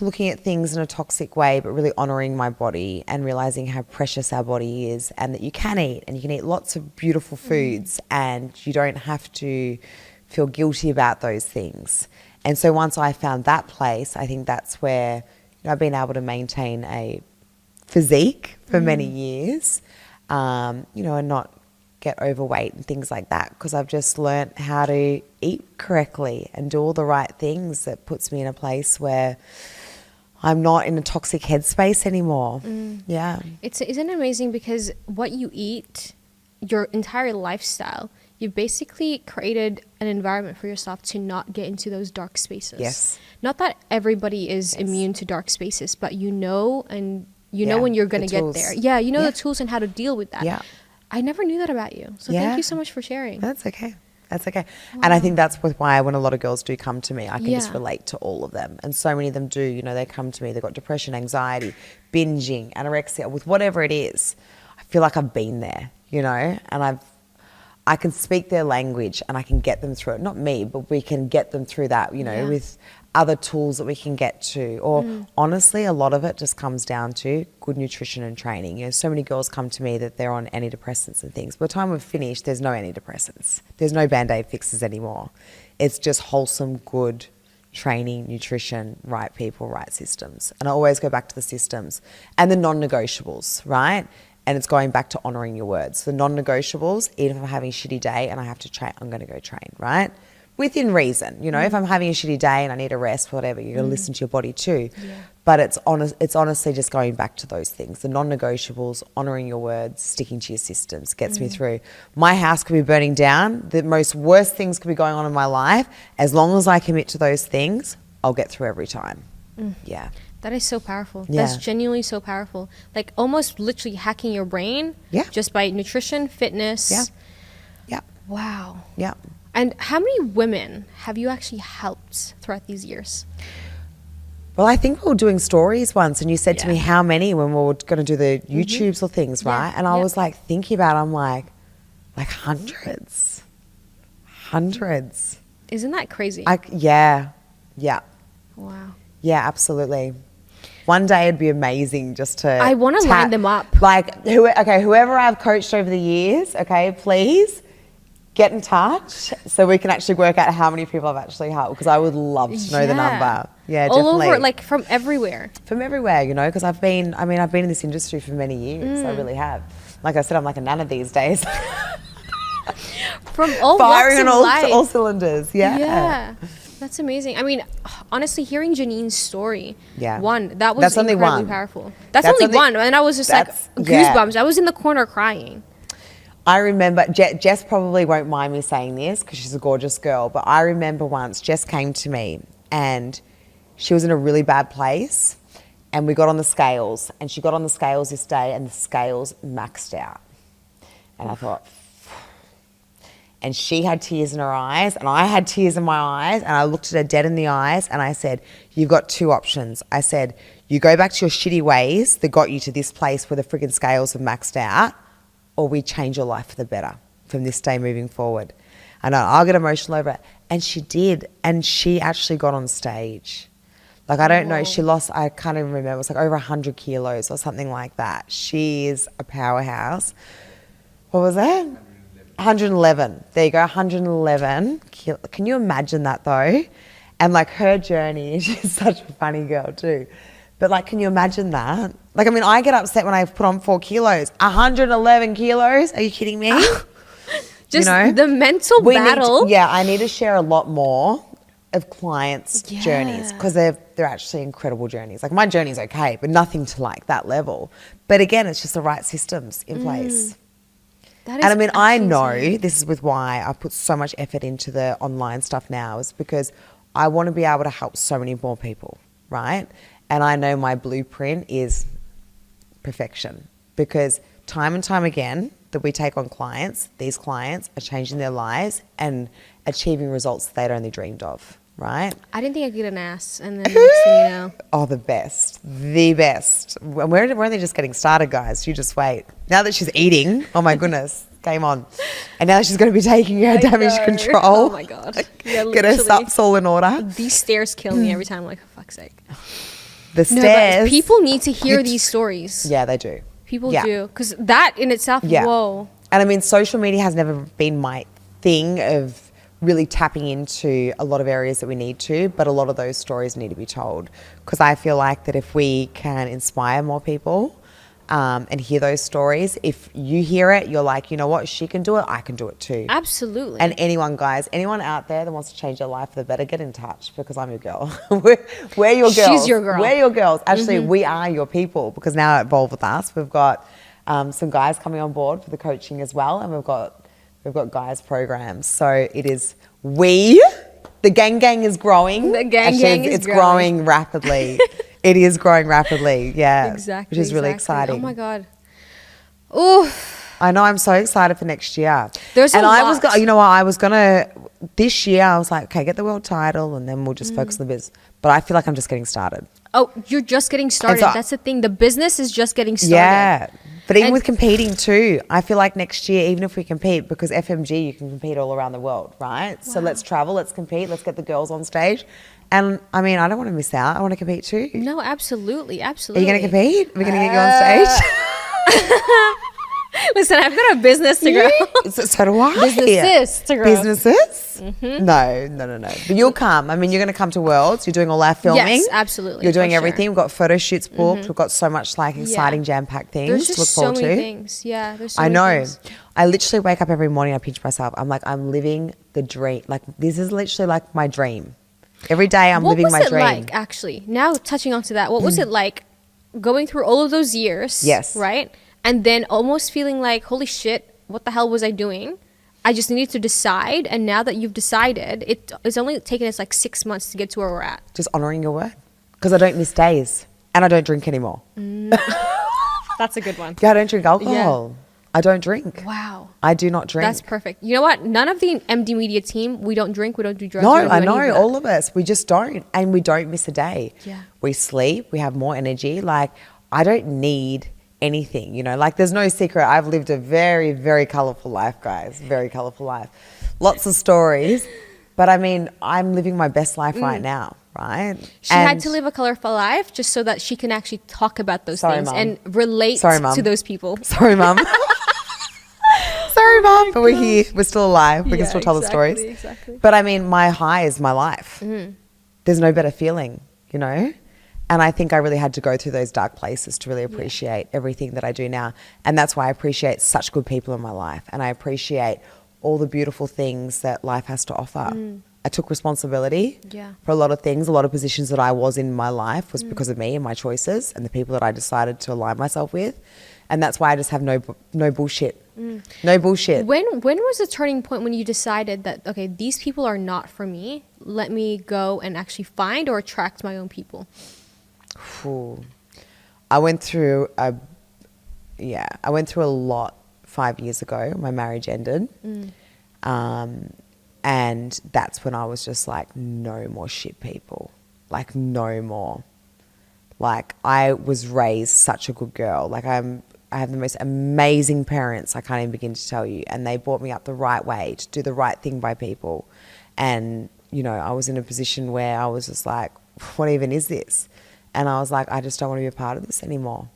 looking at things in a toxic way, but really honoring my body and realizing how precious our body is, and that you can eat, and you can eat lots of beautiful foods, and you don't have to feel guilty about those things. And so once I found that place, I think that's where I've been able to maintain a physique for many years, and not get overweight and things like that, because I've just learnt how to eat correctly and do all the right things that puts me in a place where I'm not in a toxic headspace anymore. Yeah. Isn't it amazing, because what you eat, your entire lifestyle, you basically created an environment for yourself to not get into those dark spaces. Yes. Not that everybody is immune to dark spaces, but you know when you're going to get there. Yeah, you know the tools and how to deal with that. Yeah. I never knew that about you. So thank you so much for sharing. That's okay. Wow. And I think that's why when a lot of girls do come to me, I can just relate to all of them. And so many of them do, they come to me, they've got depression, anxiety, binging, anorexia, with whatever it is. I feel like I've been there, and I can speak their language and I can get them through it. Not me, but we can get them through that, with other tools that we can get to. Or honestly, a lot of it just comes down to good nutrition and training. So many girls come to me that they're on antidepressants and things. By the time we've finished, there's no antidepressants. There's no Band-Aid fixes anymore. It's just wholesome, good training, nutrition, right people, right systems. And I always go back to the systems and the non-negotiables, right? And it's going back to honouring your words. The non-negotiables, even if I'm having a shitty day and I have to train, I'm going to go train, right? Within reason, if I'm having a shitty day and I need a rest, whatever, you're going to listen to your body too. Yeah. But it's honestly just going back to those things. The non-negotiables, honouring your words, sticking to your systems gets me through. My house could be burning down. The most worst things could be going on in my life. As long as I commit to those things, I'll get through every time. Yeah. That is so powerful. Yeah. That's genuinely so powerful. Like almost literally hacking your brain just by nutrition, fitness. Yeah. Yeah. Wow. Yeah. And how many women have you actually helped throughout these years? Well, I think we were doing stories once, and you said to me how many when we were going to do the YouTubes or things, right? And I was like thinking about it, I'm like hundreds. Isn't that crazy? Yeah. Wow. Yeah, absolutely. One day it'd be amazing just to... I want to line them up. Like, whoever I've coached over the years, please get in touch so we can actually work out how many people I've actually helped, because I would love to know the number. Yeah, all definitely. over, like from everywhere. From everywhere, because I've been in this industry for many years. I really have. Like I said, I'm like a nana these days. From all Firing walks on of life. all cylinders. Yeah. That's amazing. I mean, honestly, hearing Janine's story, Yeah. that was That's only incredibly one. powerful. That's That's only only- one, and I was just like That's- yeah. goosebumps. I was in the corner crying. I remember, Jess probably won't mind me saying this because she's a gorgeous girl, but I remember once Jess came to me and she was in a really bad place and we got on the scales and she got on the scales this day and the scales maxed out. And I thought, and she had tears in her eyes and I had tears in my eyes and I looked at her dead in the eyes and I said, you've got two options. I said, you go back to your shitty ways that got you to this place where the friggin' scales have maxed out, or we change your life for the better from this day moving forward. And I'll get emotional over it. And she did. And she actually got on stage. Like, I don't know, she lost, I can't even remember, it was like over 100 kilos or something like that. She is a powerhouse. What was that? 111. There you go, 111. Can you imagine that though? And like her journey, she's such a funny girl too. But like, can you imagine that? Like, I mean, I get upset when I put on 4 kilos. 111 kilos? Are you kidding me? Just the mental battle. I need to share a lot more of clients' journeys because they're actually incredible journeys. Like, my journey's okay, but nothing to like that level. But again, it's just the right systems in place. That is And I mean, I actually know insane. this is with why I put so much effort into the online stuff now, is because I want to be able to help so many more people, right? And I know my blueprint is perfection because time and time again that we take on clients, these clients are changing their lives and achieving results that they'd only dreamed of, right? I didn't think I'd get an ass, and then next thing you know. Oh, the best. The best. We're only just getting started, guys. You just wait. Now that she's eating, oh my goodness, game on. And now that she's going to be taking her damage know. control. Oh my God. Yeah, Get her literally. sups all in order. These stairs kill me every time. I'm like, for fuck's sake. The No, stairs. but people need to hear these stories. Yeah, they do. People Yeah. do. Because that in itself, Yeah. whoa. And I mean, social media has never been my thing of really tapping into a lot of areas that we need to, but a lot of those stories need to be told. Because I feel like that if we can inspire more people and hear those stories, if you hear it, you're like, you know what, she can do it, I can do it too. Absolutely. And anyone, guys, anyone out there that wants to change their life for the better, get in touch because I'm your girl. we're your girls. She's your girl. We're your girls. Actually, we are your people because now at Evolve With Us, we've got some guys coming on board for the coaching as well, and we've got guys programs. So it is the gang is growing. The gang is it's growing rapidly. It is growing rapidly. Yeah, Exactly. which is really exactly. exciting. Oh my God. Oh, I know. I'm so excited for next year. There's a I was, lot. you know what? I was gonna this year. I was like, okay, get the world title, and then we'll just focus on the biz. But I feel like I'm just getting started. oh, you're just getting started. so- That's the thing. The business is just getting started. Yeah, but even And- with competing too, I feel like next year, even if we compete, because FMG, you can compete all around the world, right? So let's travel, let's compete, let's get the girls on stage. And I mean, I don't want to miss out. I want to compete too. No, absolutely. Are Absolutely. you going to compete? We're going to get you on stage. Listen, I've got a business to grow. So do I. Businesses to grow. Businesses? No. But you'll come. I mean, you're going to come to Worlds. You're doing all our filming. Yes, absolutely, You're doing for sure. everything. We've got photo shoots booked. We've got so much like exciting jam-packed things There's to just look so forward many to. things. Yeah, there's so I many know. things. I literally wake up every morning. I pinch myself. I'm like, I'm living the dream. Like, this is literally like my dream. Every day I'm living my dream. What was it like, actually? Now touching onto that, what was it like going through all of those years? Yes. Right? And then almost feeling like, holy shit, what the hell was I doing? I just needed to decide. And now that you've decided, it's only taken us like 6 months to get to where we're at. Just honoring your word. Because I don't miss days. And I don't drink anymore. That's a good one. Yeah, I don't drink alcohol. I don't drink. Wow. I do not drink. That's perfect. You know what? None of the MD Media team, we don't drink, we don't do drugs. No, we don't do I any know. of that. All of us. We just don't. And we don't miss a day. Yeah. We sleep. We have more energy. Like, I don't need anything, you know. Like, there's no secret. I've lived a very, very colourful life, guys. Very colourful life. Lots of stories. But, I mean, I'm living my best life right now, right? She had to live a colorful life just so that she can actually talk about those Sorry, things Mum. and relate Sorry, Mum. to those people. Sorry, Mum. Sorry, Mum. But we're here. We're still alive. We can still tell the stories. Exactly. But I mean, my high is my life. There's no better feeling, you know? And I think I really had to go through those dark places to really appreciate everything that I do now. And that's why I appreciate such good people in my life. And I appreciate all the beautiful things that life has to offer. I took responsibility Yeah. for a lot of things. A lot of positions that I was in my life was because of me and my choices and the people that I decided to align myself with. And that's why I just have no bullshit. No bullshit. When was the turning point when you decided that, okay, these people are not for me, let me go and actually find or attract my own people? Ooh. I went through a lot 5 years ago. My marriage ended. And that's when I was just like, no more shit people. Like, no more. Like, I was raised such a good girl. Like, I have the most amazing parents, I can't even begin to tell you. And they brought me up the right way to do the right thing by people. And, you know, I was in a position where I was just like, what even is this? And I was like, I just don't want to be a part of this anymore.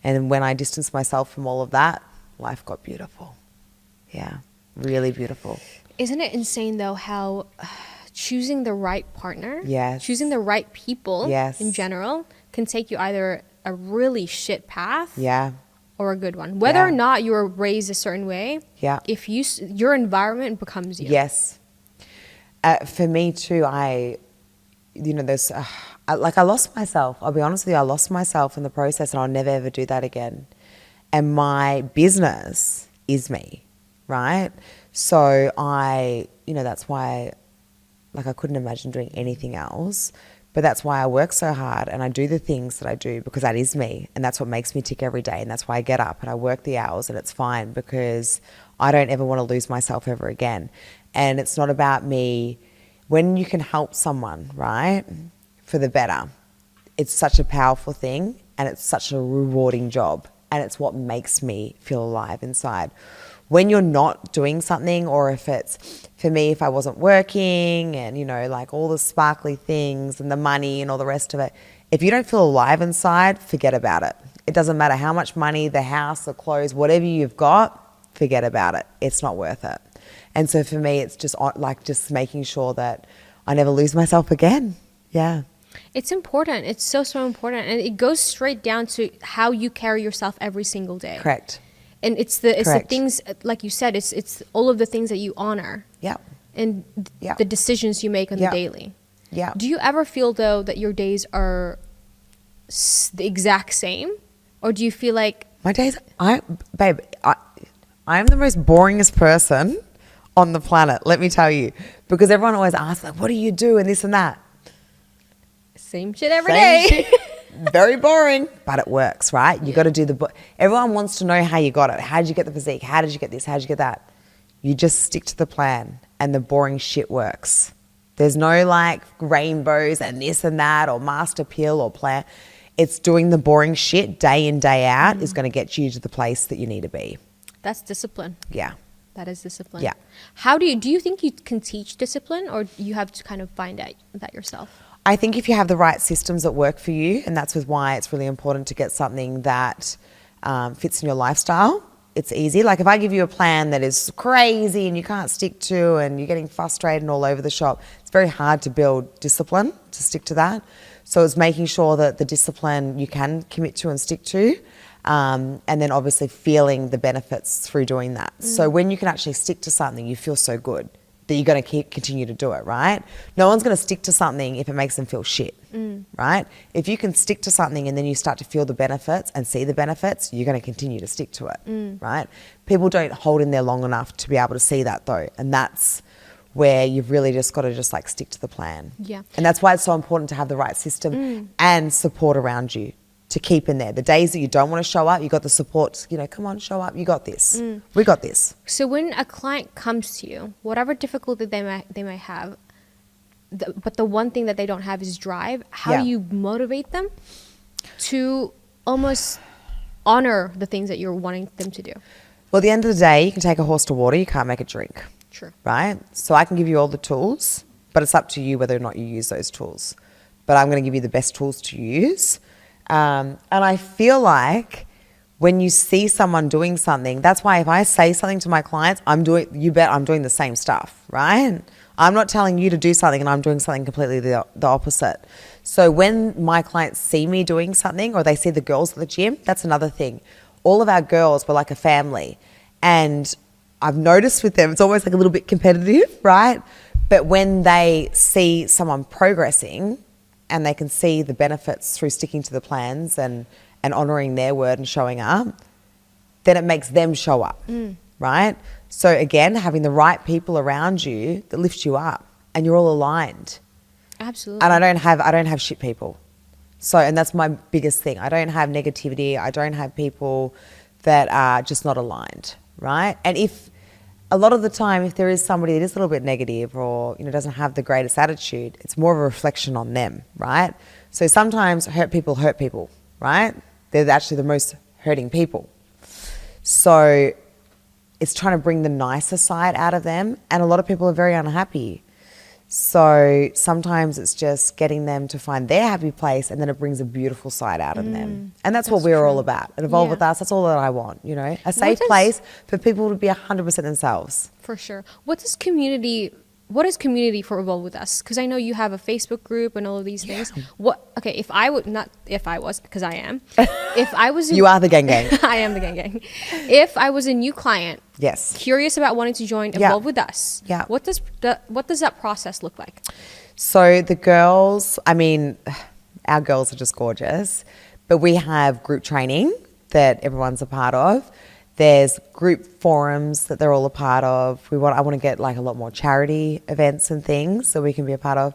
And when I distanced myself from all of that, life got beautiful. Yeah, really beautiful. Isn't it insane though how choosing the right partner, Yes. choosing the right people Yes. in general can take you either a really shit path Yeah, or a good one. Whether or Yeah. not you were raised a certain way, yeah. if your environment becomes you. Yes. For me too, I lost myself. I'll be honest with you, I lost myself in the process and I'll never ever do that again. And my business is me, right? So that's why, like, I couldn't imagine doing anything else. But that's why I work so hard and I do the things that I do because that is me. And that's what makes me tick every day. And that's why I get up and I work the hours and it's fine because I don't ever want to lose myself ever again. And it's not about me. When you can help someone, right, for the better, it's such a powerful thing and it's such a rewarding job. And it's what makes me feel alive inside. When you're not doing something, or if it's, for me, if I wasn't working and, you know, like all the sparkly things and the money and all the rest of it, if you don't feel alive inside, forget about it. It doesn't matter how much money, the house, the clothes, whatever you've got, forget about it. It's not worth it. And so for me, it's just like just making sure that I never lose myself again. Yeah. It's important. It's so, so important. And it goes straight down to how you carry yourself every single day. Correct. And it's the Correct. things, like you said, it's all of the things that you honor. Yeah. And Yeah. the decisions you make on Yeah. the daily. Yeah. Do you ever feel, though, that your days are the exact same? Or do you feel like... My days, I am the most boringest person on the planet, let me tell you. Because everyone always asks, like, what do you do and this and that? Same shit every Same day. shit. Very boring, but it works, right? You got to do everyone wants to know how you got it. How did you get the physique? How did you get this? How did you get that? You just stick to the plan and the boring shit works. There's no like rainbows and this and that or master pill or plan. It's doing the boring shit day in, day out is going to get you to the place that you need to be. That's discipline. Yeah. That is discipline. Yeah. How do you think you can teach discipline, or you have to kind of find out that yourself? I think if you have the right systems that work for you, and that's why it's really important to get something that fits in your lifestyle, it's easy. Like if I give you a plan that is crazy and you can't stick to and you're getting frustrated and all over the shop, it's very hard to build discipline to stick to that. So it's making sure that the discipline you can commit to and stick to, and then obviously feeling the benefits through doing that. So when you can actually stick to something, you feel so good that you're going to continue to do it, right? No one's going to stick to something if it makes them feel shit, right? If you can stick to something and then you start to feel the benefits and see the benefits, you're going to continue to stick to it, right? People don't hold in there long enough to be able to see that though. And that's where you've really just got to just like stick to the plan. Yeah. And that's why it's so important to have the right system and support around you to keep in there. The days that you don't want to show up, you got the support, come on, show up, you got this. We got this. So when a client comes to you, whatever difficulty they might have, but the one thing that they don't have is drive, how Yeah. do you motivate them to almost honor the things that you're wanting them to do? Well, at the end of the day, you can take a horse to water, you can't make it drink. True. Right? So I can give you all the tools, but it's up to you whether or not you use those tools. But I'm going to give you the best tools to use. And I feel like when you see someone doing something, that's why if I say something to my clients, you bet I'm doing the same stuff, right? I'm not telling you to do something and I'm doing something completely the opposite. So when my clients see me doing something or they see the girls at the gym, that's another thing. All of our girls were like a family. And I've noticed with them, it's almost like a little bit competitive, right? But when they see someone progressing and they can see the benefits through sticking to the plans and honouring their word and showing up, then it makes them show up, right? So again, having the right people around you that lift you up and you're all aligned. Absolutely. And I don't have shit people. So, and that's my biggest thing. I don't have negativity. I don't have people that are just not aligned, right? And if a lot of the time, if there is somebody that is a little bit negative or, you know, doesn't have the greatest attitude, it's more of a reflection on them, right? So sometimes hurt people, right? They're actually the most hurting people. So it's trying to bring the nicer side out of them. And a lot of people are very unhappy. So sometimes it's just getting them to find their happy place, and then it brings a beautiful side out of them. And that's what we're all about. At Evolve With Us, that's all that I want, you know, a safe place for people to be 100% themselves. For sure. What is community for Evolve With Us? Because I know you have a Facebook group and all of these things. Okay, if I was, because I am. If I was... You are the gang. I am the gang. If I was a new client... Yes. Curious about wanting to join Evolve With Us. Yeah. What does that process look like? So the girls, I mean, our girls are just gorgeous, but we have group training that everyone's a part of. There's group forums that they're all a part of. I want to get like a lot more charity events and things so we can be a part of.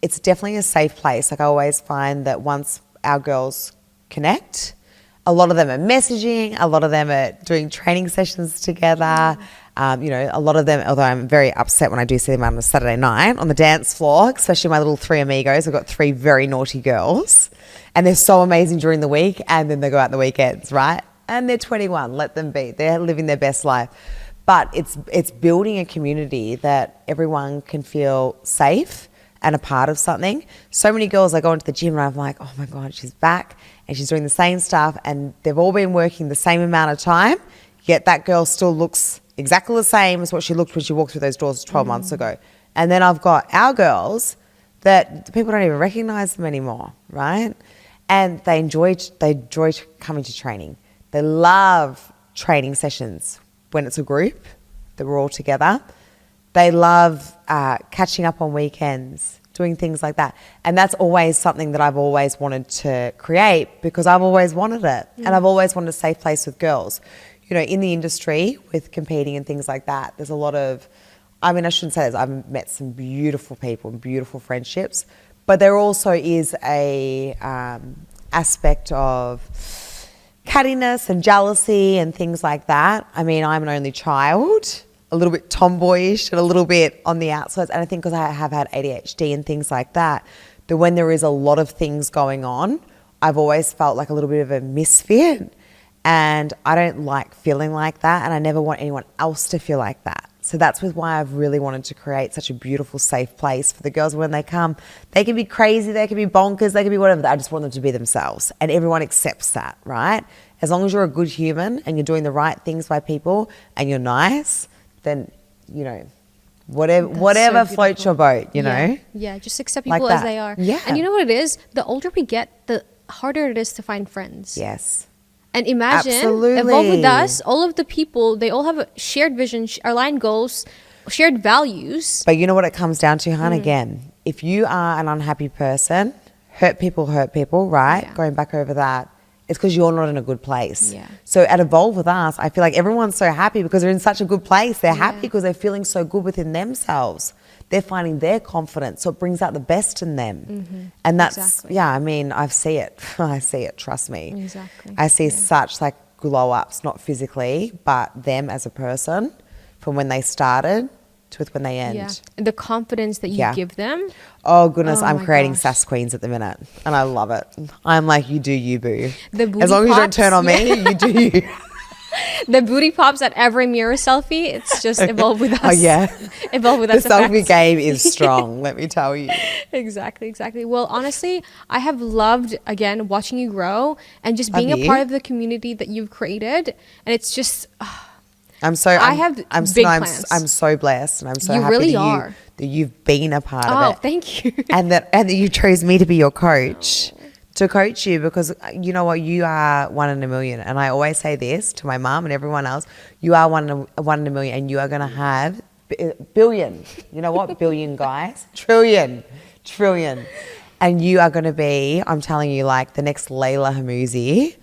It's definitely a safe place. Like I always find that once our girls connect, a lot of them are messaging, a lot of them are doing training sessions together. You know, a lot of them, although I'm very upset when I do see them on a Saturday night on the dance floor, especially my little three amigos. I've got three very naughty girls and they're so amazing during the week and then they go out the weekends, right? And they're 21, let them be. They're living their best life. But it's building a community that everyone can feel safe and a part of something. So many girls, I go into the gym and I'm like, oh my God, she's back and she's doing the same stuff and they've all been working the same amount of time, yet that girl still looks exactly the same as what she looked when she walked through those doors 12 months ago. And then I've got our girls that people don't even recognize them anymore, right? And they enjoy coming to training. They love training sessions when it's a group that we're all together. They love catching up on weekends, doing things like that. And that's always something that I've always wanted to create because I've always wanted it. And I've always wanted a safe place with girls. You know, in the industry with competing and things like that, there's a lot of, I mean, I shouldn't say this, I've met some beautiful people and beautiful friendships, but there also is a aspect of cattiness and jealousy and things like that. I mean, I'm an only child, a little bit tomboyish and a little bit on the outside. And I think because I have had ADHD and things like that, that when there is a lot of things going on, I've always felt like a little bit of a misfit. And I don't like feeling like that. And I never want anyone else to feel like that. So that's why I've really wanted to create such a beautiful, safe place for the girls. When they come, they can be crazy, they can be bonkers, they can be whatever. I just want them to be themselves. And everyone accepts that, right? As long as you're a good human and you're doing the right things by people and you're nice, then, you know, whatever so floats your boat, you know? Yeah, just accept people Like as that. they are. Yeah. And you know what it is? The older we get, the harder it is to find friends. Yes. And imagine, Absolutely. Evolve With Us, all of the people, they all have a shared vision, aligned goals, shared values. But you know what it comes down to, hon? Again, if you are an unhappy person, hurt people, right? Yeah. Going back over that, it's because you're not in a good place. Yeah. So at Evolve With Us, I feel like everyone's so happy because they're in such a good place. They're happy because they're feeling so good within themselves. They're finding their confidence, so it brings out the best in them. And that's, I mean, I see it. I see it, trust me. Exactly. I see such like glow ups, not physically, but them as a person from when they started to when they end. Yeah. The confidence that you give them. Oh goodness, Oh I'm my creating gosh. sass queens at the minute and I love it. I'm like, you do you, boo. The booty as long as you don't pops, turn on me, you do you. The booty pops at every mirror selfie, it's just Evolve With Us. Oh yeah. Evolve With The Us. selfie effects. game is strong, let me tell you. Exactly. Well, honestly, I have loved, again, watching you grow and just Love being a you. part of the community that you've created. And it's just, I'm so plans. I'm so blessed and I'm so You happy really that are. that you've been a part oh, of it. thank you. And that you chose me to be your coach to coach you because you know what, you are 1 in a million. And I always say this to my mum and everyone else, you are one in a million and you are going to have billion. You know what? Billion, guys. Trillion. And you are going to be, I'm telling you, like the next Layla Hamouzi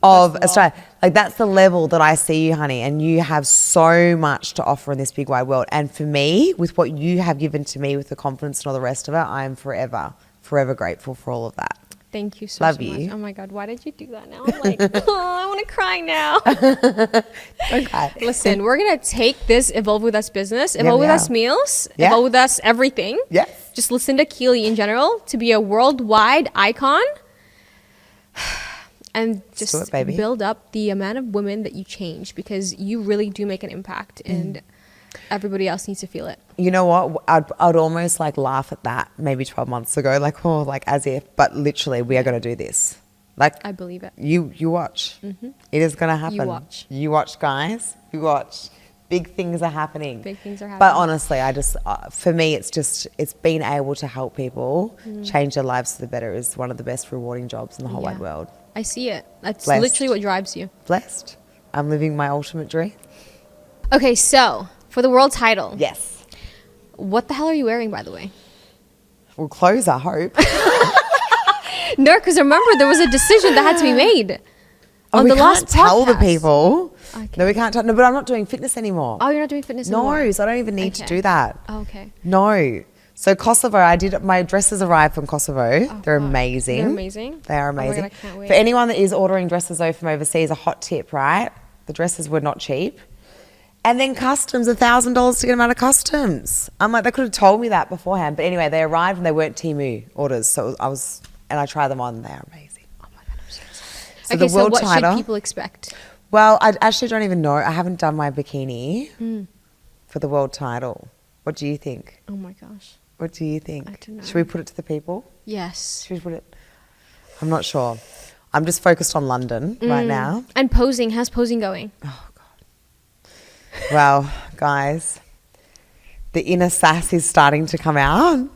of Australia. Like that's the level that I see you, honey. And you have so much to offer in this big wide world. And for me, with what you have given to me with the confidence and all the rest of it, I am forever grateful for all of that. Thank you so Love much. you. Oh my God, why did you do that now? I'm like, oh, I want to cry now. Okay. Listen, we're going to take this Evolve With Us business, Evolve With Us meals, Yeah. Evolve With Us everything. Yes. Just Lucinda Keeley in general to be a worldwide icon. And Let's just do it, baby. build up the amount of women that you change because you really do make an impact and everybody else needs to feel it. You know what? I'd almost like laugh at that maybe 12 months ago, like, oh, like as if, but literally we are going to do this. Like I believe it. you watch. It is going to happen. You watch, guys. You watch. Big things are happening. Big things are But happening. honestly, I just, for me, it's being able to help people change their lives for the better is one of the best rewarding jobs in the whole wide world. I see it. That's Blessed. literally what drives you. Blessed. I'm living my ultimate dream. Okay, so for the world title, Yes. what the hell are you wearing, by the way? We'll close, I hope. No, because remember, there was a decision that had to be made on we the can't last tell the podcast. people. Okay. No, we can't tell. No, but I'm not doing fitness anymore. Oh, you're not doing fitness No, anymore? so I don't even need to Okay. do that. Oh, okay. No. So Kosovo, my dresses arrived from Kosovo. They're God. amazing. They're amazing? They are Oh my God, amazing. I can't wait. For anyone that is ordering dresses though from overseas, a hot tip, right? The dresses were not cheap. And then customs, $1,000 to get them out of customs. I'm like, they could have told me that beforehand. But anyway, they arrived and they weren't Temu orders. So I tried them on. They are amazing. Oh my God, I'm so excited. So Okay, the world what title. should people expect? Well, I actually don't even know. I haven't done my bikini for the world title. What do you think? Oh my gosh. What do you think? I don't know. Should we put it to the people? Yes. Should we put it? I'm not sure. I'm just focused on London right now. And posing. How's posing going? Oh, God. Well, guys, the inner sass is starting to come out.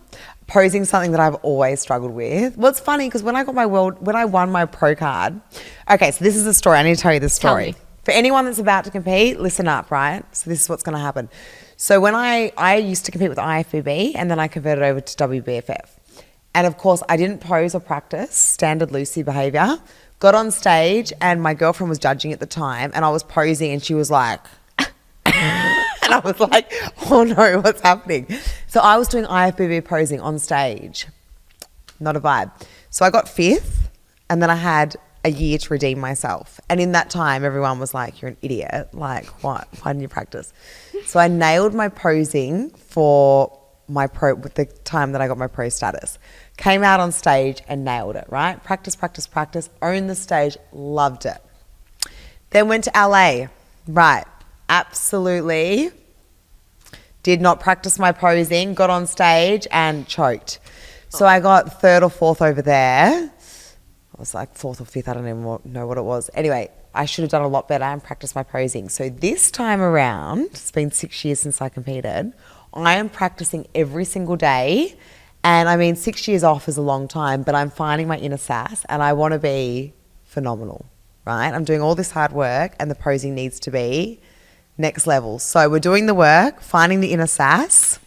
Posing something that I've always struggled with. Well, it's funny because when I won my pro card. Okay, so this is the story. I need to tell you this Tell story. me. For anyone that's about to compete, listen up, right? So this is what's going to happen. So when I used to compete with IFBB and then I converted over to WBFF. And of course, I didn't pose or practice standard Lucy behavior. Got on stage and my girlfriend was judging at the time and I was posing and she was like, and I was like, oh no, what's happening? So I was doing IFBB posing on stage. Not a vibe. So I got 5th and then I had a year to redeem myself. And in that time, everyone was like, you're an idiot. Like, what? Why didn't you practice? So I nailed my posing for my pro, with the time that I got my pro status. Came out on stage and nailed it, right? Practice, owned the stage, loved it. Then went to LA, right? Absolutely did not practice my posing, got on stage and choked. So I got 3rd or 4th over there. I was like 4th or 5th, I don't even know what it was. Anyway, I should have done a lot better and practiced my posing. So this time around, it's been 6 years since I competed, I am practicing every single day. And I mean, 6 years off is a long time, but I'm finding my inner sass and I want to be phenomenal, right? I'm doing all this hard work and the posing needs to be next level. So we're doing the work, finding the inner sass.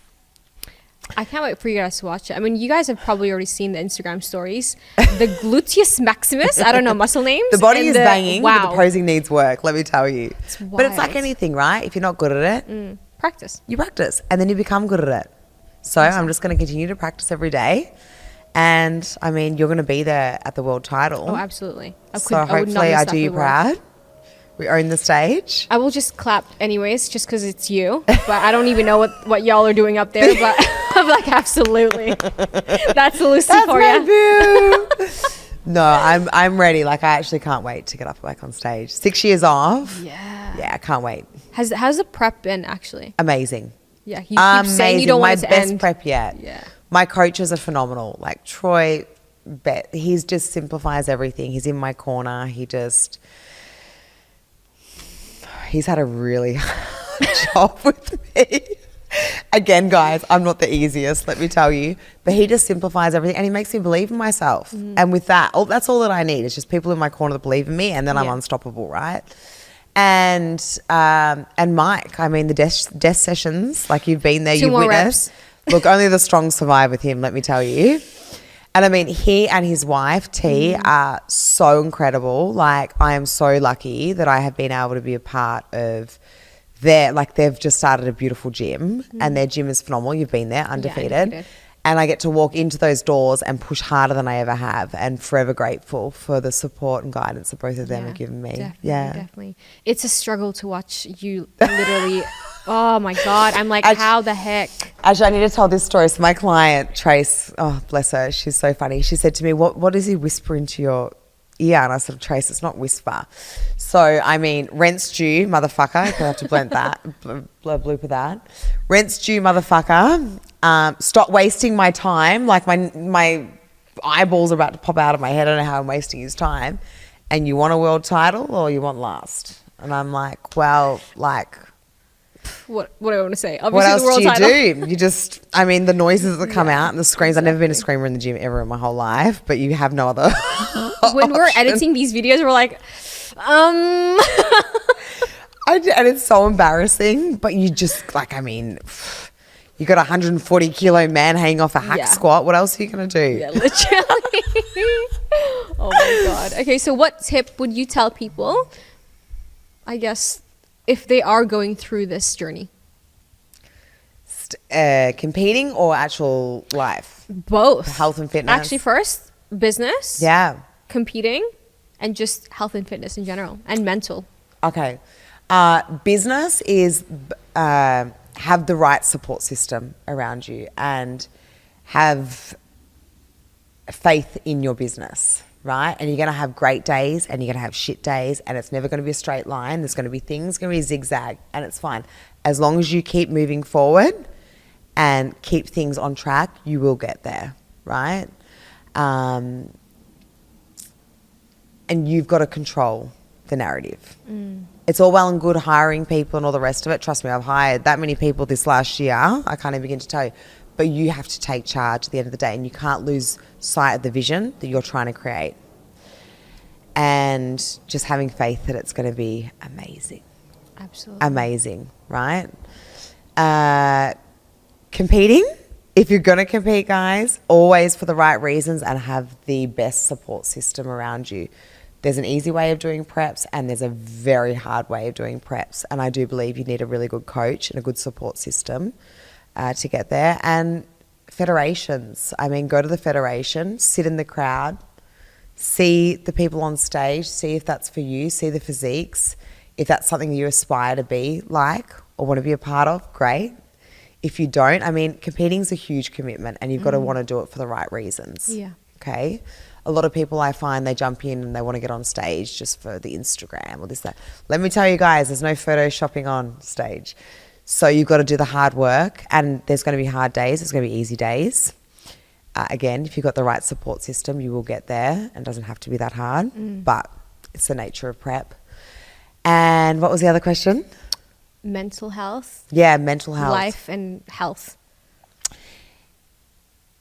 I can't wait for you guys to watch it. I mean, you guys have probably already seen the Instagram stories. The gluteus maximus, I don't know, muscle names. The body and is banging, but wow. the posing needs work, let me tell you. But it's like wild. anything, right? If you're not good at it, Practice. you practice and then you become good at it. So I'm just going to continue to practice every day. And I mean, you're going to be there at the world title. Oh, absolutely. So I would not hopefully miss I that do you for the world. proud. We own the stage. I will just clap anyways, just because it's you. But I don't even know what y'all are doing up there. But I'm like, absolutely. That's the Lucy That's for my you. boo. No, I'm ready. Like I actually can't wait to get up back on stage. 6 years off. Yeah. Yeah, I can't wait. How's the prep been actually? Amazing. Yeah, you keep saying you don't my want it to best end. prep yet. Yeah. My coaches are phenomenal. Like Troy, he's just simplifies everything. He's in my corner. He's had a really hard job with me. Again, guys, I'm not the easiest, let me tell you. But he just simplifies everything and he makes me believe in myself. And with that, that's all that I need. It's just people in my corner that believe in me, and then I'm unstoppable, right? And Mike, I mean, the death sessions, like you've been there, Two you've more witnessed. reps. Look, only the strong survive with him, let me tell you. And I mean, he and his wife, T, are so incredible. Like, I am so lucky that I have been able to be a part of they've just started a beautiful gym and their gym is phenomenal. You've been there, undefeated. And I get to walk into those doors and push harder than I ever have, and forever grateful for the support and guidance that both of them have given me. Definitely. It's a struggle to watch you literally. Oh my God. I'm like, how the heck? Actually, I need to tell this story. So my client, Trace, oh, bless her, she's so funny. She said to me, what does he whisper into your ear? And I said, Trace, it's not whisper. So, I mean, rent's due, motherfucker. I have to blend that, blooper that. Rent's due, motherfucker. Stop wasting my time. Like my eyeballs are about to pop out of my head. I don't know how I'm wasting his time. And you want a world title or you want last? And I'm like, well, like... What do I want to say? Obviously, what else the world do you title. do? You just, I mean, the noises that come out and the screams. I've never been a screamer in the gym ever in my whole life, but you have no other When we're editing these videos, we're like, and it's so embarrassing, but you just, like, I mean, you got a 140 kilo man hanging off a hack squat. What else are you going to do? Yeah, literally. Oh my God. Okay, so what tip would you tell people, I guess, if they are going through this journey? Competing or actual life? Both. Health and fitness? Actually, first, business. Yeah. Competing, and just health and fitness in general, and mental. Okay. Business is have the right support system around you and have faith in your business, right? And you're going to have great days and you're going to have shit days, and it's never going to be a straight line. There's going to be things, going to be zigzag, and it's fine. As long as you keep moving forward and keep things on track, you will get there, right? And you've got to control the narrative. It's all well and good hiring people and all the rest of it. Trust me, I've hired that many people this last year. I can't even begin to tell you. But you have to take charge at the end of the day, and you can't lose sight of the vision that you're trying to create. And just having faith that it's going to be amazing. Absolutely. Amazing, right? Competing, if you're going to compete, guys, always for the right reasons and have the best support system around you. There's an easy way of doing preps and there's a very hard way of doing preps. And I do believe you need a really good coach and a good support system to get there. And federations, I mean, go to the federation, sit in the crowd, see the people on stage, see if that's for you, see the physiques. If that's something you aspire to be like or want to be a part of, great. If you don't, I mean, competing is a huge commitment and you've got to want to do it for the right reasons. Yeah. Okay? A lot of people I find, they jump in and they want to get on stage just for the Instagram or this, that. Let me tell you guys, there's no photoshopping on stage. So you've got to do the hard work, and there's going to be hard days, there's going to be easy days. Again, if you've got the right support system, you will get there, and it doesn't have to be that hard, but it's the nature of prep. And what was the other question? Mental health. Yeah, mental health. Life and health.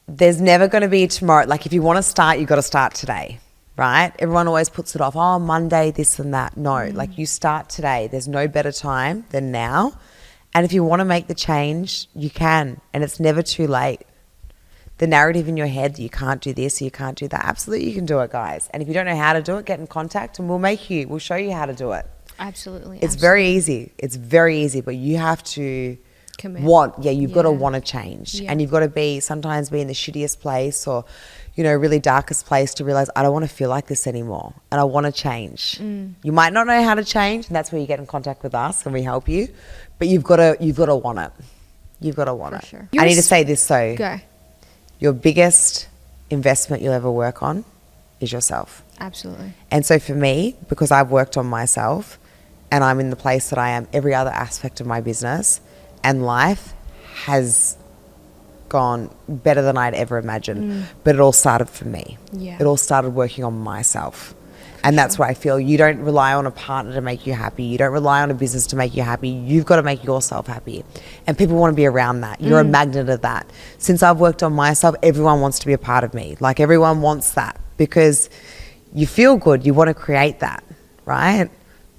There's never going to be tomorrow. Like, if you want to start, you've got to start today, right? Everyone always puts it off. Oh, Monday, this and that. No, like, you start today. There's no better time than now. And if you want to make the change, you can. And it's never too late. The narrative in your head that you can't do this or you can't do that, absolutely you can do it, guys. And if you don't know how to do it, get in contact and we'll show you how to do it. Absolutely. It's very easy. It's very easy, but you have to commit. You've got to want to change. And you've got to sometimes be in the shittiest place or, really darkest place to realize, I don't want to feel like this anymore and I want to change. You might not know how to change, and that's where you get in contact with us and we help you, but you've got to want it. You've got to want it. Sure. I need to say this though. Go. Your biggest investment you'll ever work on is yourself. Absolutely. And so for me, because I've worked on myself and I'm in the place that I am, every other aspect of my business and life has gone better than I'd ever imagined. But it all started for me. Yeah. It all started working on myself. And that's what I feel. You don't rely on a partner to make you happy. You don't rely on a business to make you happy. You've got to make yourself happy. And people want to be around that. You're a magnet of that. Since I've worked on myself, everyone wants to be a part of me. Like, everyone wants that because you feel good. You want to create that, right?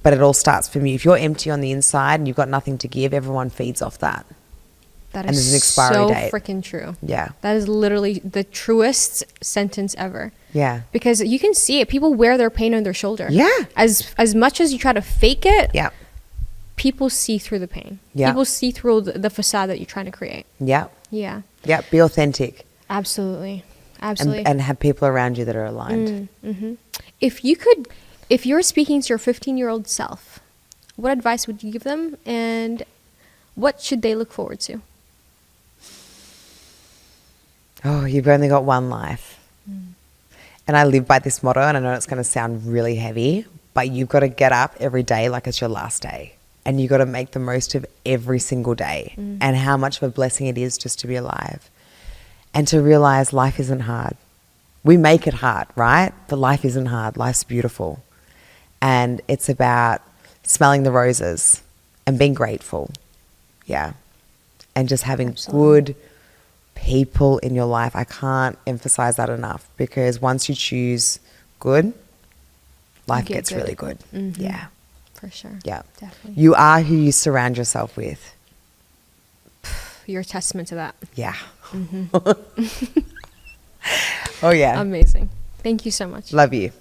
But it all starts from you. If you're empty on the inside and you've got nothing to give, everyone feeds off that. That And there's is an expiry so date. freaking true. Yeah. That is literally the truest sentence ever. Yeah. Because you can see it. People wear their pain on their shoulder. Yeah. As much as you try to fake it, Yeah. people see through the pain. Yeah. People see through the facade that you're trying to create. Yeah. Yeah. Yeah. Be authentic. Absolutely. Absolutely. And have people around you that are aligned. If you were speaking to your 15-year-old self, what advice would you give them, and what should they look forward to? Oh, you've only got one life. And I live by this motto, and I know it's going to sound really heavy, but you've got to get up every day like it's your last day. And you've got to make the most of every single day and how much of a blessing it is just to be alive. And to realize life isn't hard. We make it hard, right? But life isn't hard. Life's beautiful. And it's about smelling the roses and being grateful. Yeah. And just having Absolutely. good people in your life. I can't emphasize that enough, because once you choose good, life get gets good. really good. Yeah. For sure. Yeah. Definitely. You are who you surround yourself with. You're a testament to that. Yeah. Oh, yeah. Amazing. Thank you so much. Love you.